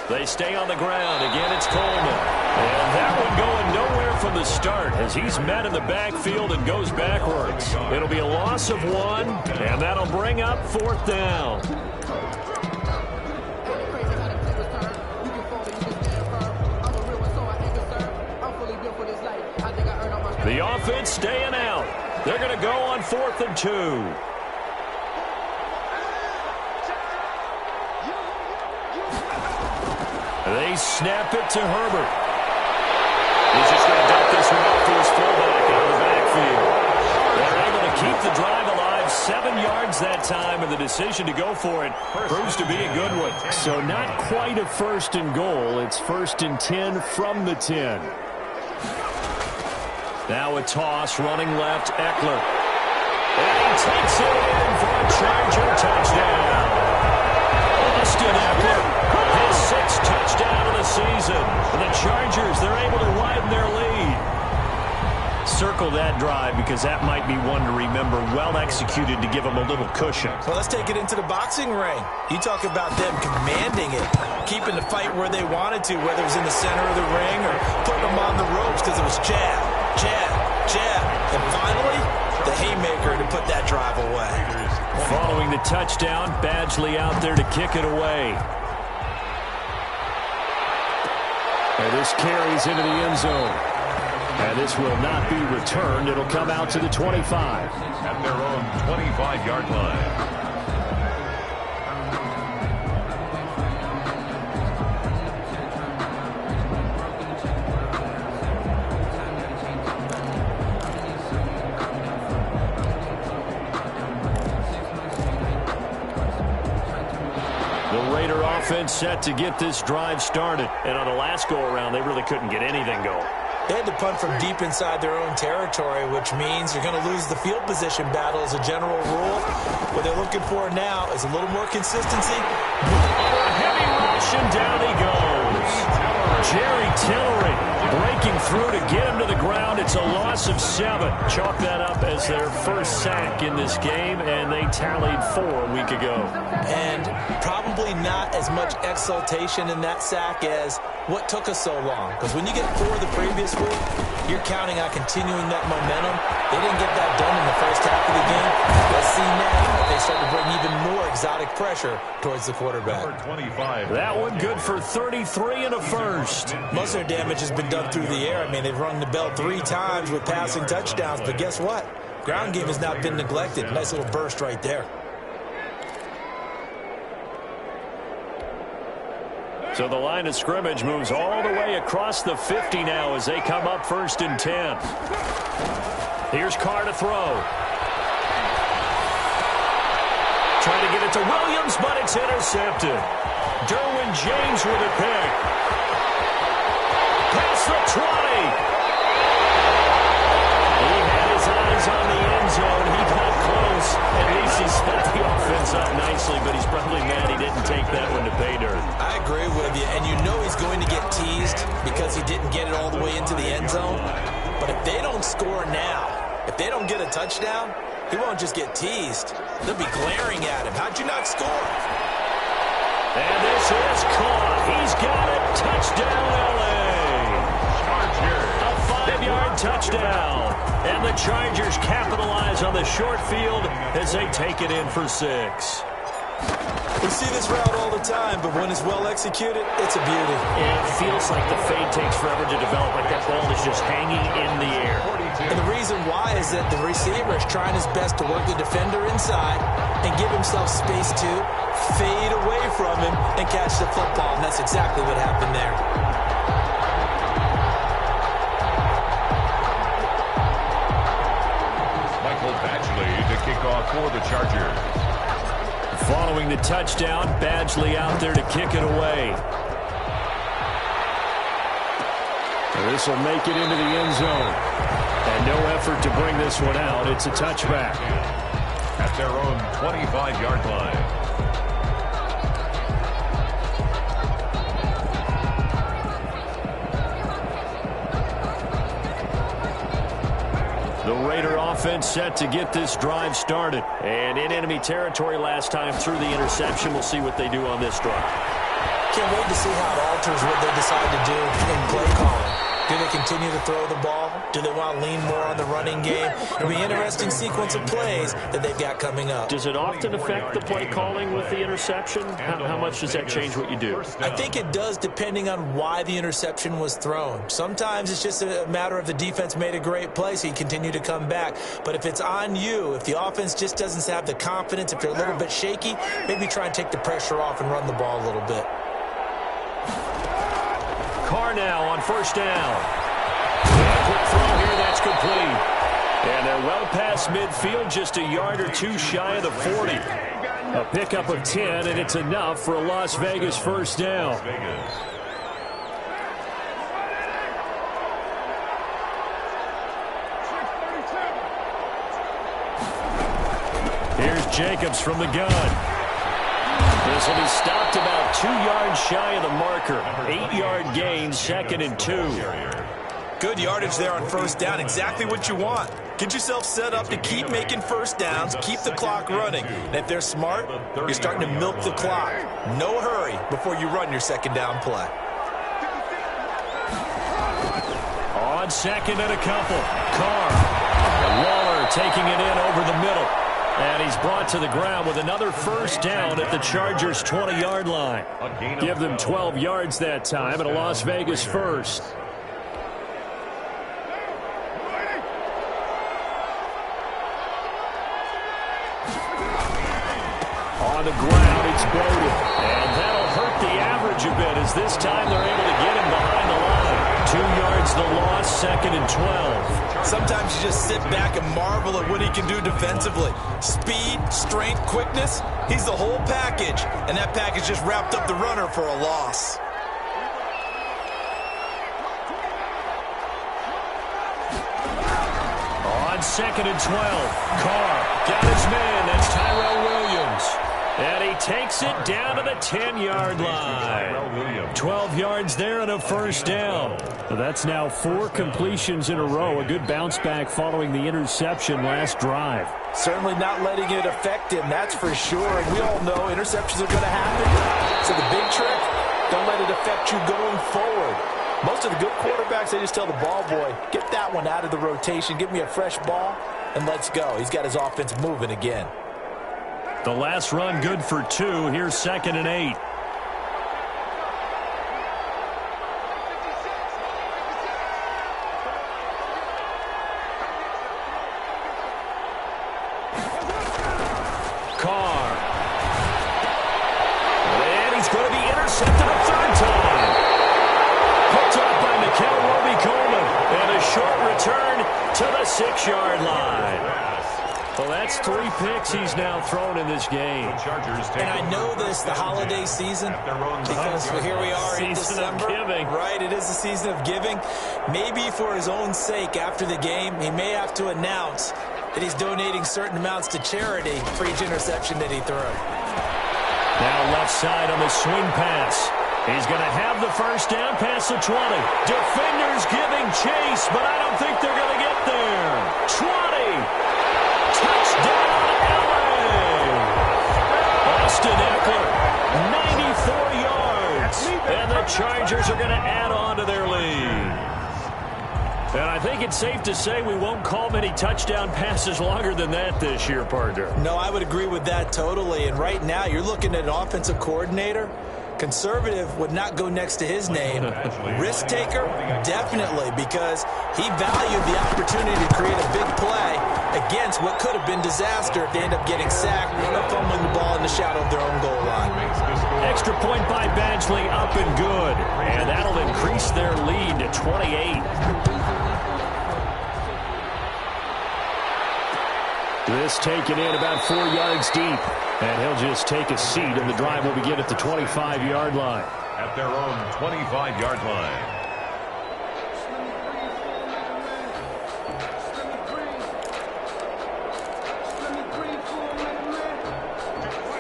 They stay on the ground. Again, it's Coleman. And that one going nowhere from the start as he's met in the backfield and goes backwards. It'll be a loss of 1, and that'll bring up 4th down. The offense staying out. They're going to go on 4th and 2. They snap it to Herbert. He's just going to dump this one off to his fullback out of the backfield. They're able to keep the drive alive, 7 yards that time, and the decision to go for it proves to be a good one. So not quite a 1st and goal. It's 1st and 10 from the 10. Now a toss, running left, Eckler. And he takes it in for a Charger touchdown. Austin Eckler. His 6th touchdown of the season. And the Chargers, they're able to widen their lead. Circle that drive because that might be one to remember. Well executed to give them a little cushion. Well, let's take it into the boxing ring. You talk about them commanding it, keeping the fight where they wanted to, whether it was in the center of the ring or putting them on the ropes because it was jab, jab, jab. And finally, the haymaker to put that drive away. Following the touchdown, Badgley out there to kick it away. And this carries into the end zone. And this will not be returned. It'll come out to the 25. At their own 25-yard line. Offense set to get this drive started. And on the last go-around, they really couldn't get anything going. They had to punt from deep inside their own territory, which means you're going to lose the field position battle as a general rule. What they're looking for now is a little more consistency. A heavy rush, and down he goes. Jerry Tillery breaking through to get him to the ground. It's a loss of 7. Chalk that up as their first sack in this game, and they tallied 4 a week ago. And probably not as much exultation in that sack as what took us so long. Because when you get 4 the previous week, you're counting on continuing that momentum. They didn't get that done in the first half of the game. Let's see now if they start to bring even more exotic pressure towards the quarterback. Number 25. That one good for 33 and a first. Most of their damage has been done through the air. I mean, they've rung the bell 3 times with passing touchdowns. But guess what? Ground game has not been neglected. Nice little burst right there. So the line of scrimmage moves all the way across the 50 now as they come up 1st and 10. Here's Carr to throw. Trying to get it to Williams, but it's intercepted. Derwin James with a pick. Past the 20. He had his eyes on the end zone. He got close. At least he set the offense up nicely, but he's probably mad he didn't take that one to pay dirt. I agree with you, and you know he's going to get teased because he didn't get it all the way into the end zone. But if they don't score now, if they don't get a touchdown, he won't just get teased. They'll be glaring at him. How'd you not score? And this is caught. He's got it. Touchdown, L.A. A 5-yard touchdown. And the Chargers capitalize on the short field as they take it in for 6. We see this route all the time, but when it's well executed, it's a beauty. It feels like the fade takes forever to develop, like that ball is just hanging in the air. And the reason why is that the receiver is trying his best to work the defender inside and give himself space to fade away from him and catch the football, and that's exactly what happened there. Michael Badgley to kick off for the Chargers. Following the touchdown, Badgley out there to kick it away. This will make it into the end zone. And no effort to bring this one out. It's a touchback. At their own 25-yard line. The Raider offense set to get this drive started. And in enemy territory last time through the interception. We'll see what they do on this drive. Can't wait to see how it alters what they decide to do in play calling. Do they continue to throw the ball? Do they want to lean more on the running game? It'll be an interesting sequence of plays that they've got coming up. Does it often affect the play calling with the interception? How much does that change what you do? I think it does, depending on why the interception was thrown. Sometimes it's just a matter of the defense made a great play, so you continue to come back. But if it's on you, if the offense just doesn't have the confidence, if they're a little bit shaky, maybe try and take the pressure off and run the ball a little bit. Carr now on first down. And a quick throw here, that's complete. And they're well past midfield, just a yard or two shy of the 40. A pickup of 10, and it's enough for a Las Vegas first down. Here's Jacobs from the gun. This will be stopped about 2 yards shy of the marker. 8-yard gain, 2nd and 2. Good yardage there on first down. Exactly what you want. Get yourself set up to keep making first downs, keep the clock running. And if they're smart, you're starting to milk the clock. No hurry before you run your second down play. On second and a couple. Carr. Waller taking it in over the middle. And he's brought to the ground with another first down at the Chargers' 20-yard line. Give them 12 yards that time and a Las Vegas first. On the ground, it's Bowden. And that'll hurt the average a bit as this time they're able to get him behind the line. 2 yards the loss, 2nd and 12. Sometimes you just sit back and marvel at what he can do defensively. Speed, strength, quickness, he's the whole package. And that package just wrapped up the runner for a loss. On 2nd and 12, Carr got his man, that's Tyrell Williams. And he takes it down to the 10-yard line. 12 yards there and a first down. So that's now 4 completions in a row. A good bounce back following the interception last drive. Certainly not letting it affect him, that's for sure. And we all know interceptions are going to happen. So the big trick, don't let it affect you going forward. Most of the good quarterbacks, they just tell the ball boy, get that one out of the rotation, give me a fresh ball, and let's go. He's got his offense moving again. The last run good for 2. Here's 2nd and 8. Carr. And he's going to be intercepted a third time. Picked up by Mikel Roby-Coleman. And a short return to the 6-yard line. Well, that's 3 picks he's now thrown in this game. And I know this, the holiday season, because here we are in December. Season of giving. Right, it is the season of giving. Maybe for his own sake, after the game, he may have to announce that he's donating certain amounts to charity for each interception that he threw. Now left side on the swing pass. He's going to have the first down past the 20. Defenders giving chase, but I don't think they're going to get there. 20. Touchdown, LA! Austin Eckler, 94 yards. And the Chargers are going to add on to their lead. And I think it's safe to say we won't call many touchdown passes longer than that this year, partner. No, I would agree with that totally. And right now, you're looking at an offensive coordinator. Conservative would not go next to his name. Risk taker, definitely, because he valued the opportunity to create a big play against what could have been disaster if they end up getting sacked or fumbling the ball in the shadow of their own goal line. Extra point by Badgley, up and good. And that'll increase their lead to 28. This taken in about 4 yards deep. And he'll just take a seat, and the drive will begin at the 25-yard line. At their own 25-yard line.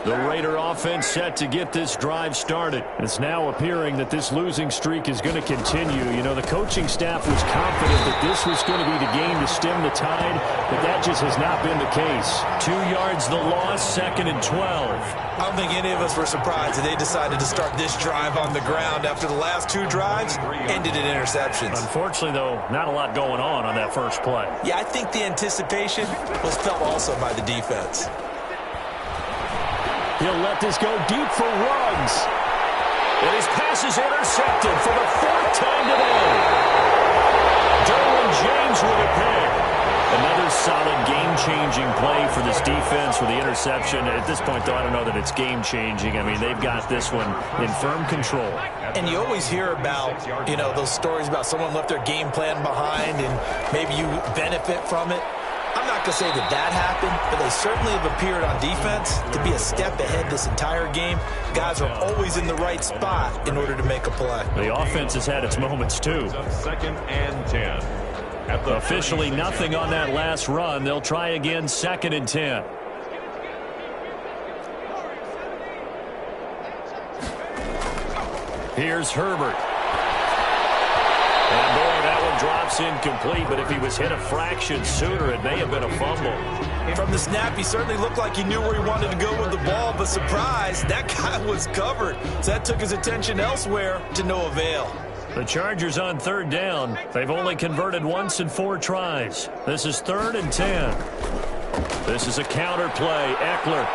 The Raider offense set to get this drive started. It's now appearing that this losing streak is going to continue. You know, the coaching staff was confident that this was going to be the game to stem the tide, but that just has not been the case. 2 yards the loss, 2nd and 12. I don't think any of us were surprised that they decided to start this drive on the ground after the last 2 drives ended in interceptions. Unfortunately, though, not a lot going on that first play. Yeah, I think the anticipation was felt also by the defense. He'll let this go deep for Ruggs. And his pass is intercepted for the 4th time today. Derwin James with a pick. Another solid game-changing play for this defense with the interception. At this point, though, I don't know that it's game-changing. I mean, they've got this one in firm control. And you always hear about, you know, those stories about someone left their game plan behind and maybe you benefit from it. I'm not going to say that that happened, but they certainly have appeared on defense to be a step ahead this entire game. Guys are always in the right spot in order to make a play. The offense has had its moments, too. 2nd and 10. Officially nothing on that last run. They'll try again, 2nd and 10. Here's Herbert. And boy, that one drops incomplete, but if he was hit a fraction sooner, it may have been a fumble. From the snap, he certainly looked like he knew where he wanted to go with the ball, but surprise, that guy was covered. So that took his attention elsewhere to no avail. The Chargers on 3rd down. They've only converted once in 4 tries. This is 3rd and 10. This is a counter play. Eckler.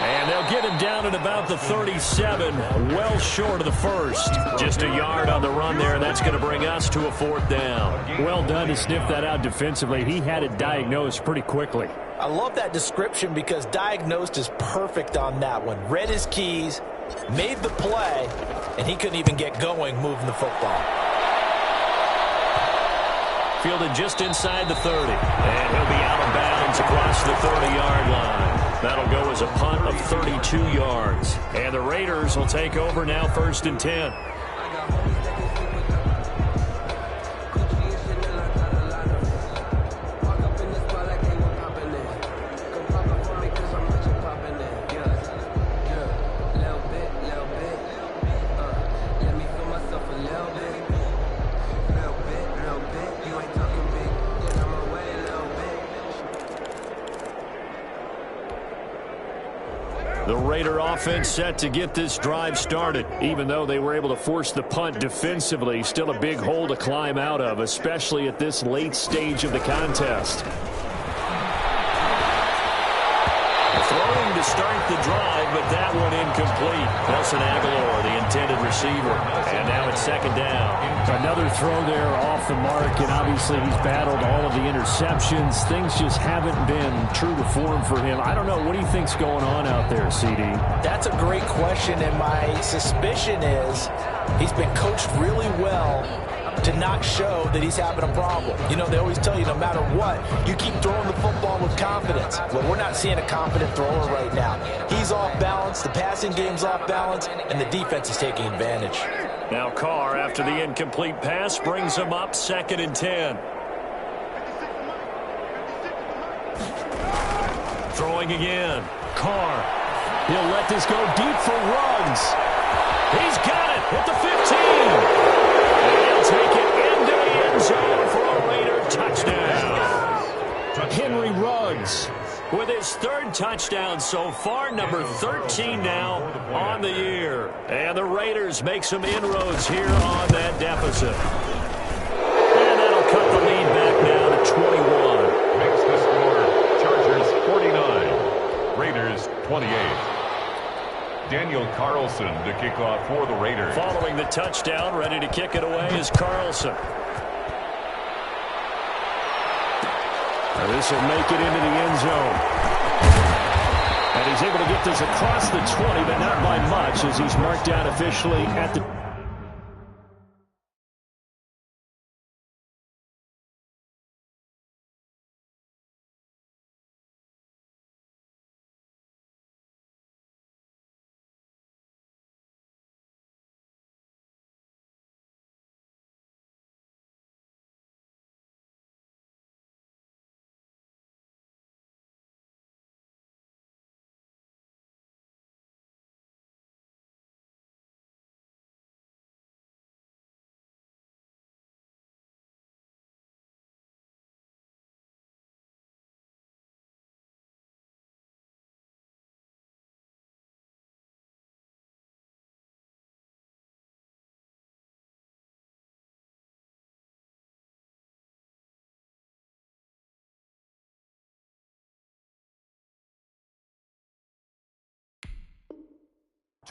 And they'll get him down at about the 37, well short of the first. Just a yard on the run there, and that's going to bring us to a 4th down. Well done to sniff that out defensively. He had it diagnosed pretty quickly. I love that description because diagnosed is perfect on that one. Read his keys, made the play, and he couldn't even get going moving the football. Fielded just inside the 30. And he'll be out of bounds across the 30-yard line. That'll go as a punt of 32 yards. And the Raiders will take over now, 1st and 10. The Raider offense set to get this drive started. Even though they were able to force the punt defensively, still a big hole to climb out of, especially at this late stage of the contest. Throwing to start the drive, but that one incomplete. Nelson Aguilar, the intended receiver. And now it's 2nd down. Another throw there off the mark, and obviously he's battled all of the interceptions. Things just haven't been true to form for him. I don't know. What do you think's going on out there, CD? That's a great question, and my suspicion is he's been coached really well to not show that he's having a problem. You know, they always tell you no matter what, you keep throwing the football with confidence. Well, we're not seeing a confident thrower right now. He's off balance, the passing game's off balance, and the defense is taking advantage. Now Carr, after the incomplete pass, brings him up 2nd and 10. Throwing again. Carr. He'll let this go deep for Ruggs. He's got it at the 15. He'll take it into the end zone for a Raider touchdown. Henry Ruggs with his 3rd touchdown so far, number 13 now on the year. And the Raiders make some inroads here on that deficit. And that'll 21. Makes the score Chargers 49, Raiders 28. Daniel Carlson to kick off for the Raiders. Following the touchdown, ready to kick it away is Carlson. This will make it into the end zone. And he's able to get this across the 20, but not by much, as he's marked down officially at the...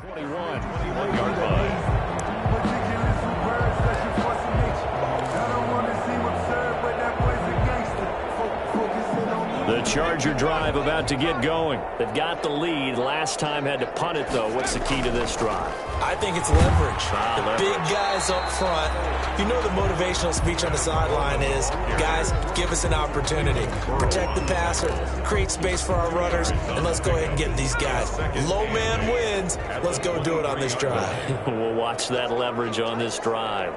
Yard line. The Charger drive about to get going. They've got the lead. Last time had to punt it, though. What's the key to this drive? I think it's leverage. Leverage. Big guys up front. You know the motivational speech on the sideline is, guys, give us an opportunity. Protect the passer, create space for our runners, and let's go ahead and get these guys. Low man wins. Let's go do it on this drive. We'll watch that leverage on this drive.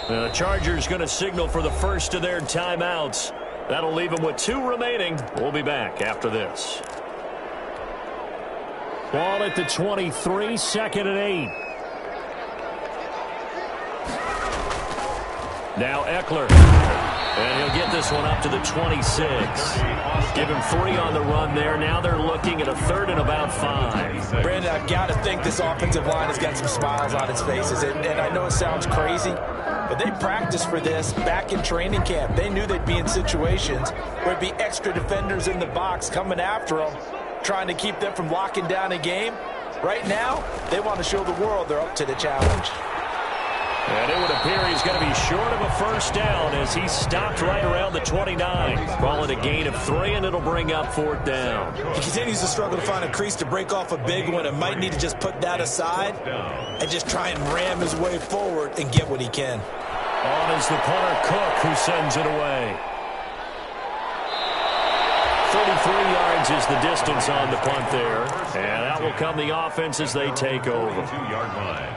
The Chargers going to signal for the first of their timeouts. That'll leave them with 2 remaining. We'll be back after this. Ball at the 23, 2nd and 8. Now Eckler. And he'll get this one up to the 26. Give him 3 on the run there. Now they're looking at a 3rd and about 5. Brandon, I've got to think this offensive line has got some smiles on its faces. And I know it sounds crazy, but they practiced for this back in training camp. They knew they'd be in situations where there'd be extra defenders in the box coming after them, trying to keep them from locking down a game. Right now, they want to show the world they're up to the challenge. And it would appear he's going to be short of a first down as he stopped right around the 29. Call it a gain of 3, and it'll bring up 4th down. He continues to struggle to find a crease to break off a big one and might need to just put that aside and just try and ram his way forward and get what he can. On is the punter, Cook, who sends it away. 33 yards is the distance on the punt there. And out will come the offense as they take over. 2-yard line.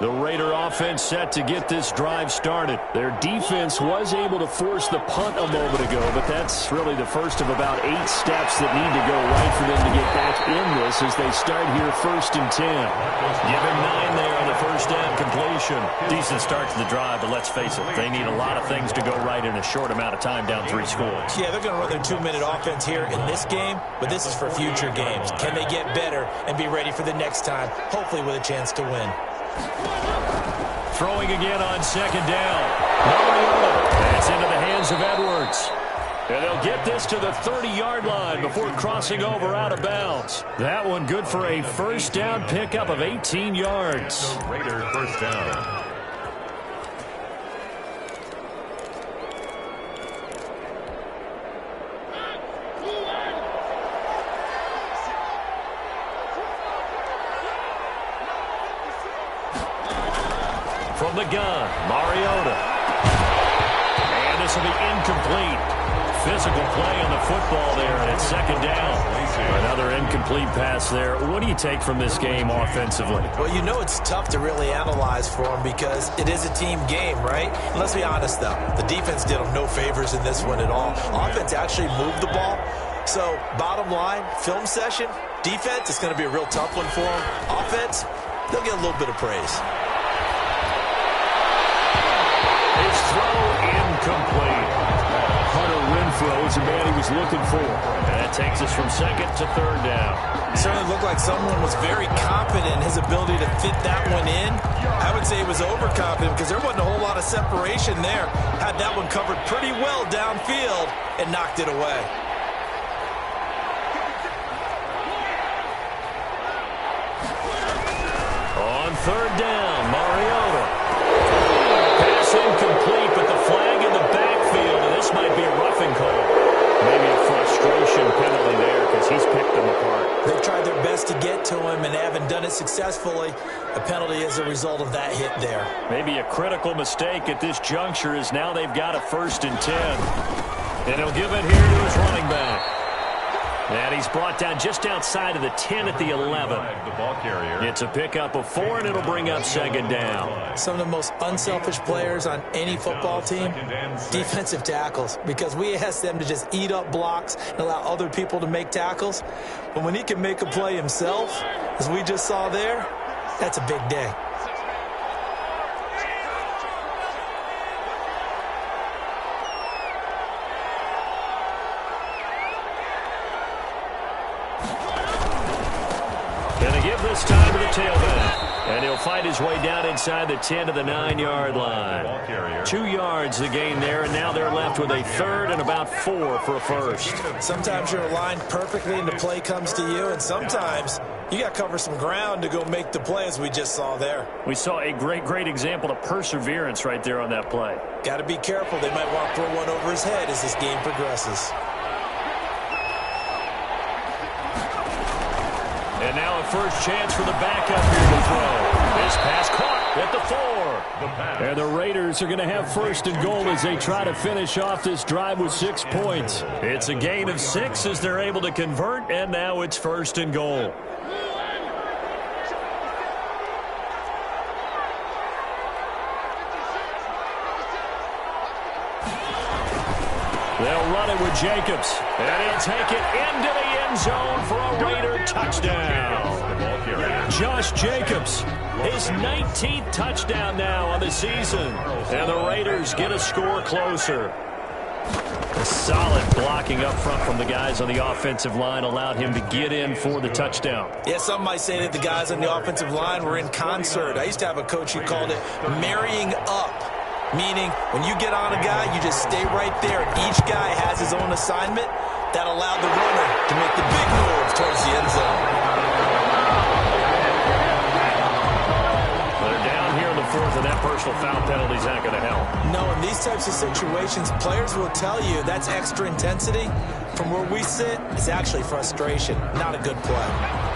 The Raider offense set to get this drive started. Their defense was able to force the punt a moment ago, but that's really the first of about 8 steps that need to go right for them to get back in this as they start here 1st and 10. Give him 9 there on the first down completion. Decent start to the drive, but let's face it, they need a lot of things to go right in a short amount of time down 3 scores. Yeah, they're going to run their 2-minute offense here in this game, but this is for future games. Can they get better and be ready for the next time, hopefully with a chance to win? Throwing again on 2nd down. That's into the hands of Edwards. And they'll get this to the 30-yard line before crossing over out of bounds. That one good for a first down pickup of 18 yards. Raider first down. From the gun, Mariota. And this will be incomplete. Physical play on the football there, and it's 2nd down. Another incomplete pass there. What do you take from this game offensively? Well, you know it's tough to really analyze for them because it is a team game, right? And let's be honest, though. The defense did them no favors in this one at all. Offense actually moved the ball. So, bottom line, film session, defense is going to be a real tough one for them. Offense, they'll get a little bit of praise. His throw incomplete. Hunter Renfrow is the man he was looking for. And that takes us from second to third down. It certainly looked like someone was very confident in his ability to fit that one in. I would say he was overconfident because there wasn't a whole lot of separation there. Had that one covered pretty well downfield and knocked it away. On third down, Mariota. Pass incomplete, but the flag in the backfield, and this might be a roughing call. Maybe a frustration penalty there because he's picked them apart. They've tried their best to get to him and haven't done it successfully. A penalty as a result of that hit there. Maybe a critical mistake at this juncture is now they've got a 1st and 10. And he'll give it here to his running back. And he's brought down just outside of the 10 at the 11. The ball carrier. It's a pickup of 4, and it'll bring up 2nd down. Some of the most unselfish players on any football team, defensive tackles, because we ask them to just eat up blocks and allow other people to make tackles. But when he can make a play himself, as we just saw there, that's a big day. This time to the tailback. And he'll fight his way down inside the 10 to the 9-yard line. 2 yards the gain there, and now they're left with a 3rd and about 4 for a 1st. Sometimes you're aligned perfectly and the play comes to you, and sometimes you got to cover some ground to go make the play, as we just saw there. We saw a great example of perseverance right there on that play. Got to be careful. They might want to throw one over his head as this game progresses. And now a first chance for the backup here to throw. This pass caught at the 4. And the Raiders are going to have 1st and goal as they try to finish off this drive with 6 points. It's a gain of 6 as they're able to convert, and now it's 1st and goal. They'll run it with Jacobs, and he'll take it into the end zone for a Raider touchdown. Josh Jacobs, his 19th touchdown now on the season, and the Raiders get a score closer. A solid blocking up front from the guys on the offensive line allowed him to get in for the touchdown. Yeah, some might say that the guys on the offensive line were in concert. I used to have a coach who called it marrying up. Meaning, when you get on a guy, you just stay right there. Each guy has his own assignment. That allowed the runner to make the big move towards the end zone. They're down here in the 4th, and that personal foul penalty is not going to help. No, in these types of situations, players will tell you that's extra intensity. From where we sit, it's actually frustration, not a good play.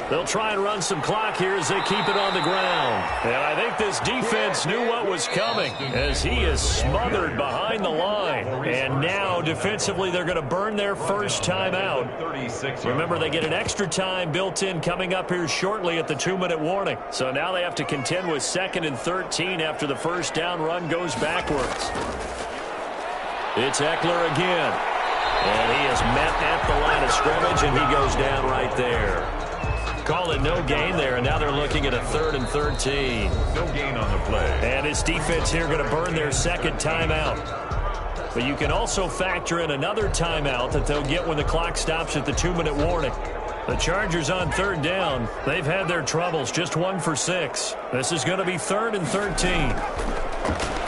They'll try and run some clock here as they keep it on the ground. And I think this defense knew what was coming as he is smothered behind the line. And now, defensively, they're going to burn their first timeout. Remember, they get an extra time built in coming up here shortly at the 2-minute warning. So now they have to contend with 2nd and 13 after the first down run goes backwards. It's Eckler again. And he is met at the line of scrimmage, and he goes down right there. Call it no gain there, and now they're looking at a 3rd and 13. No gain on the play. And this defense here going to burn their 2nd timeout. But you can also factor in another timeout that they'll get when the clock stops at the 2-minute warning. The Chargers on 3rd down. They've had their troubles, just 1 for 6. This is going to be 3rd and 13.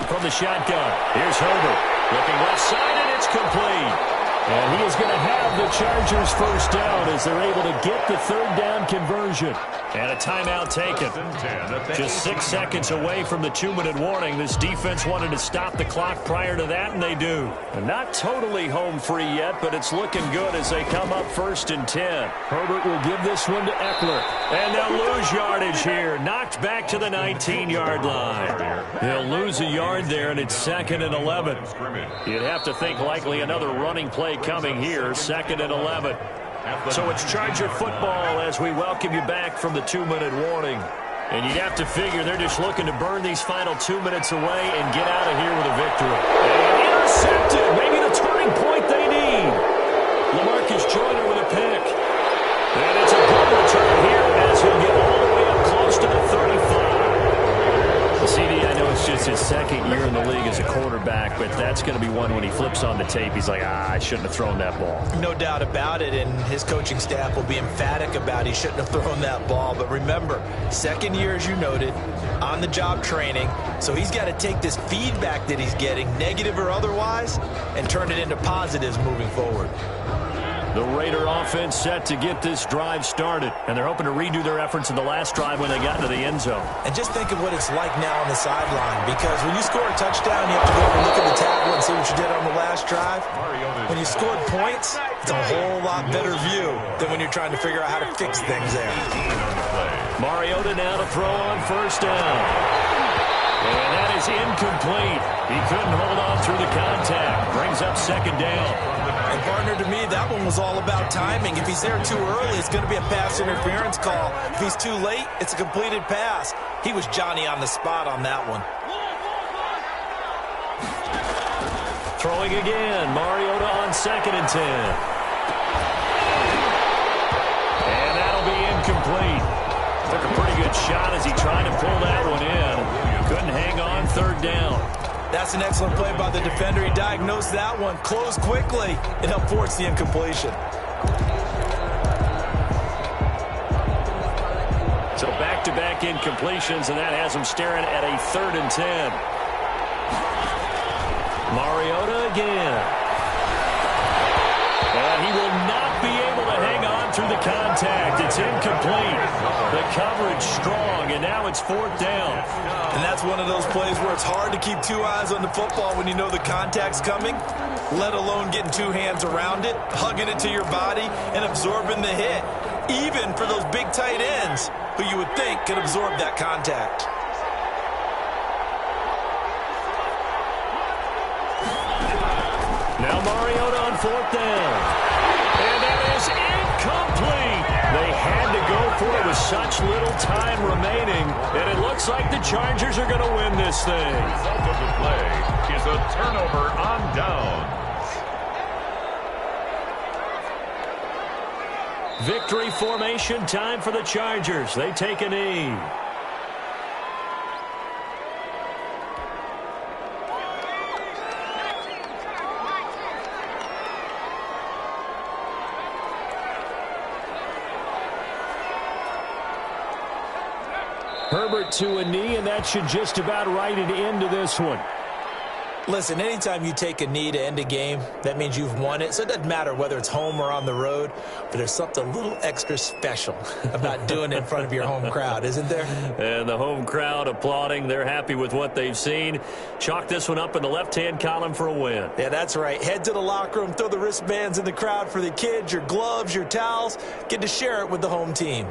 From the shotgun, here's Herbert. Looking left side, and it's complete. And he is going to have the Chargers first down as they're able to get the 3rd down conversion. And a timeout taken. Just 6 seconds away from the 2-minute warning. This defense wanted to stop the clock prior to that, and they do. And not totally home free yet, but it's looking good as they come up 1st and 10. Herbert will give this one to Eckler. And they'll lose yardage here. Knocked back to the 19-yard line. They'll lose a yard there, and it's 2nd and 11. You'd have to think likely another running play coming here, 2nd and 11. So it's Charger football as we welcome you back from the 2-minute warning. And you'd have to figure they're just looking to burn these final 2 minutes away and get out of here with a victory. And intercepted, maybe the turning point they need. LaMarcus Joyner with a pick. And it's a good return here as he'll get all the way up close to the 35. is his second year in the league as a quarterback, but that's going to be one when he flips on the tape, he's like, I shouldn't have thrown that ball. No doubt about it, and his coaching staff will be emphatic about he shouldn't have thrown that ball. But remember, second year, as you noted, on-the-job training, so he's got to take this feedback that he's getting, negative or otherwise, and turn it into positives moving forward. The Raider offense set to get this drive started, and they're hoping to redo their efforts in the last drive when they got into the end zone. And just think of what it's like now on the sideline, because when you score a touchdown, you have to go over and look at the tablet and see what you did on the last drive. When you scored points, it's a whole lot better view than when you're trying to figure out how to fix things there. Mariota now to throw on first down. And that is incomplete. He couldn't hold on through the contact. Brings up second down. And, partner, to me, that one was all about timing. If he's there too early, it's going to be a pass interference call. If he's too late, it's a completed pass. He was Johnny on the spot on that one. Throwing again. Mariota on 2nd and 10. And that'll be incomplete. Took a pretty good shot as he tried to pull that one in. Couldn't hang on, 3rd down. That's an excellent play by the defender. He diagnosed that one, closed quickly, and helped force the incompletion. So back-to-back incompletions, and that has him staring at a 3rd and 10. Mariota again. And he will not be able to hang on through the contact. It's incomplete. The coverage strong, and now it's 4th down. And that's one of those plays where it's hard to keep two eyes on the football when you know the contact's coming, let alone getting two hands around it, hugging it to your body, and absorbing the hit, even for those big tight ends who you would think could absorb that contact. Now Mariota on 4th down. And that is incomplete. They had to go for it with such little time remaining, and it looks like the Chargers are going to win this thing. The result of the play is a turnover on downs. Victory formation time for the Chargers. They take a knee. Herbert to a knee, and that should just about write it into this one. Listen, anytime you take a knee to end a game, that means you've won it. So it doesn't matter whether it's home or on the road, but there's something a little extra special about doing it in front of your home crowd, isn't there? And the home crowd applauding. They're happy with what they've seen. Chalk this one up in the left-hand column for a win. Yeah, that's right. Head to the locker room, throw the wristbands in the crowd for the kids, your gloves, your towels. Get to share it with the home team.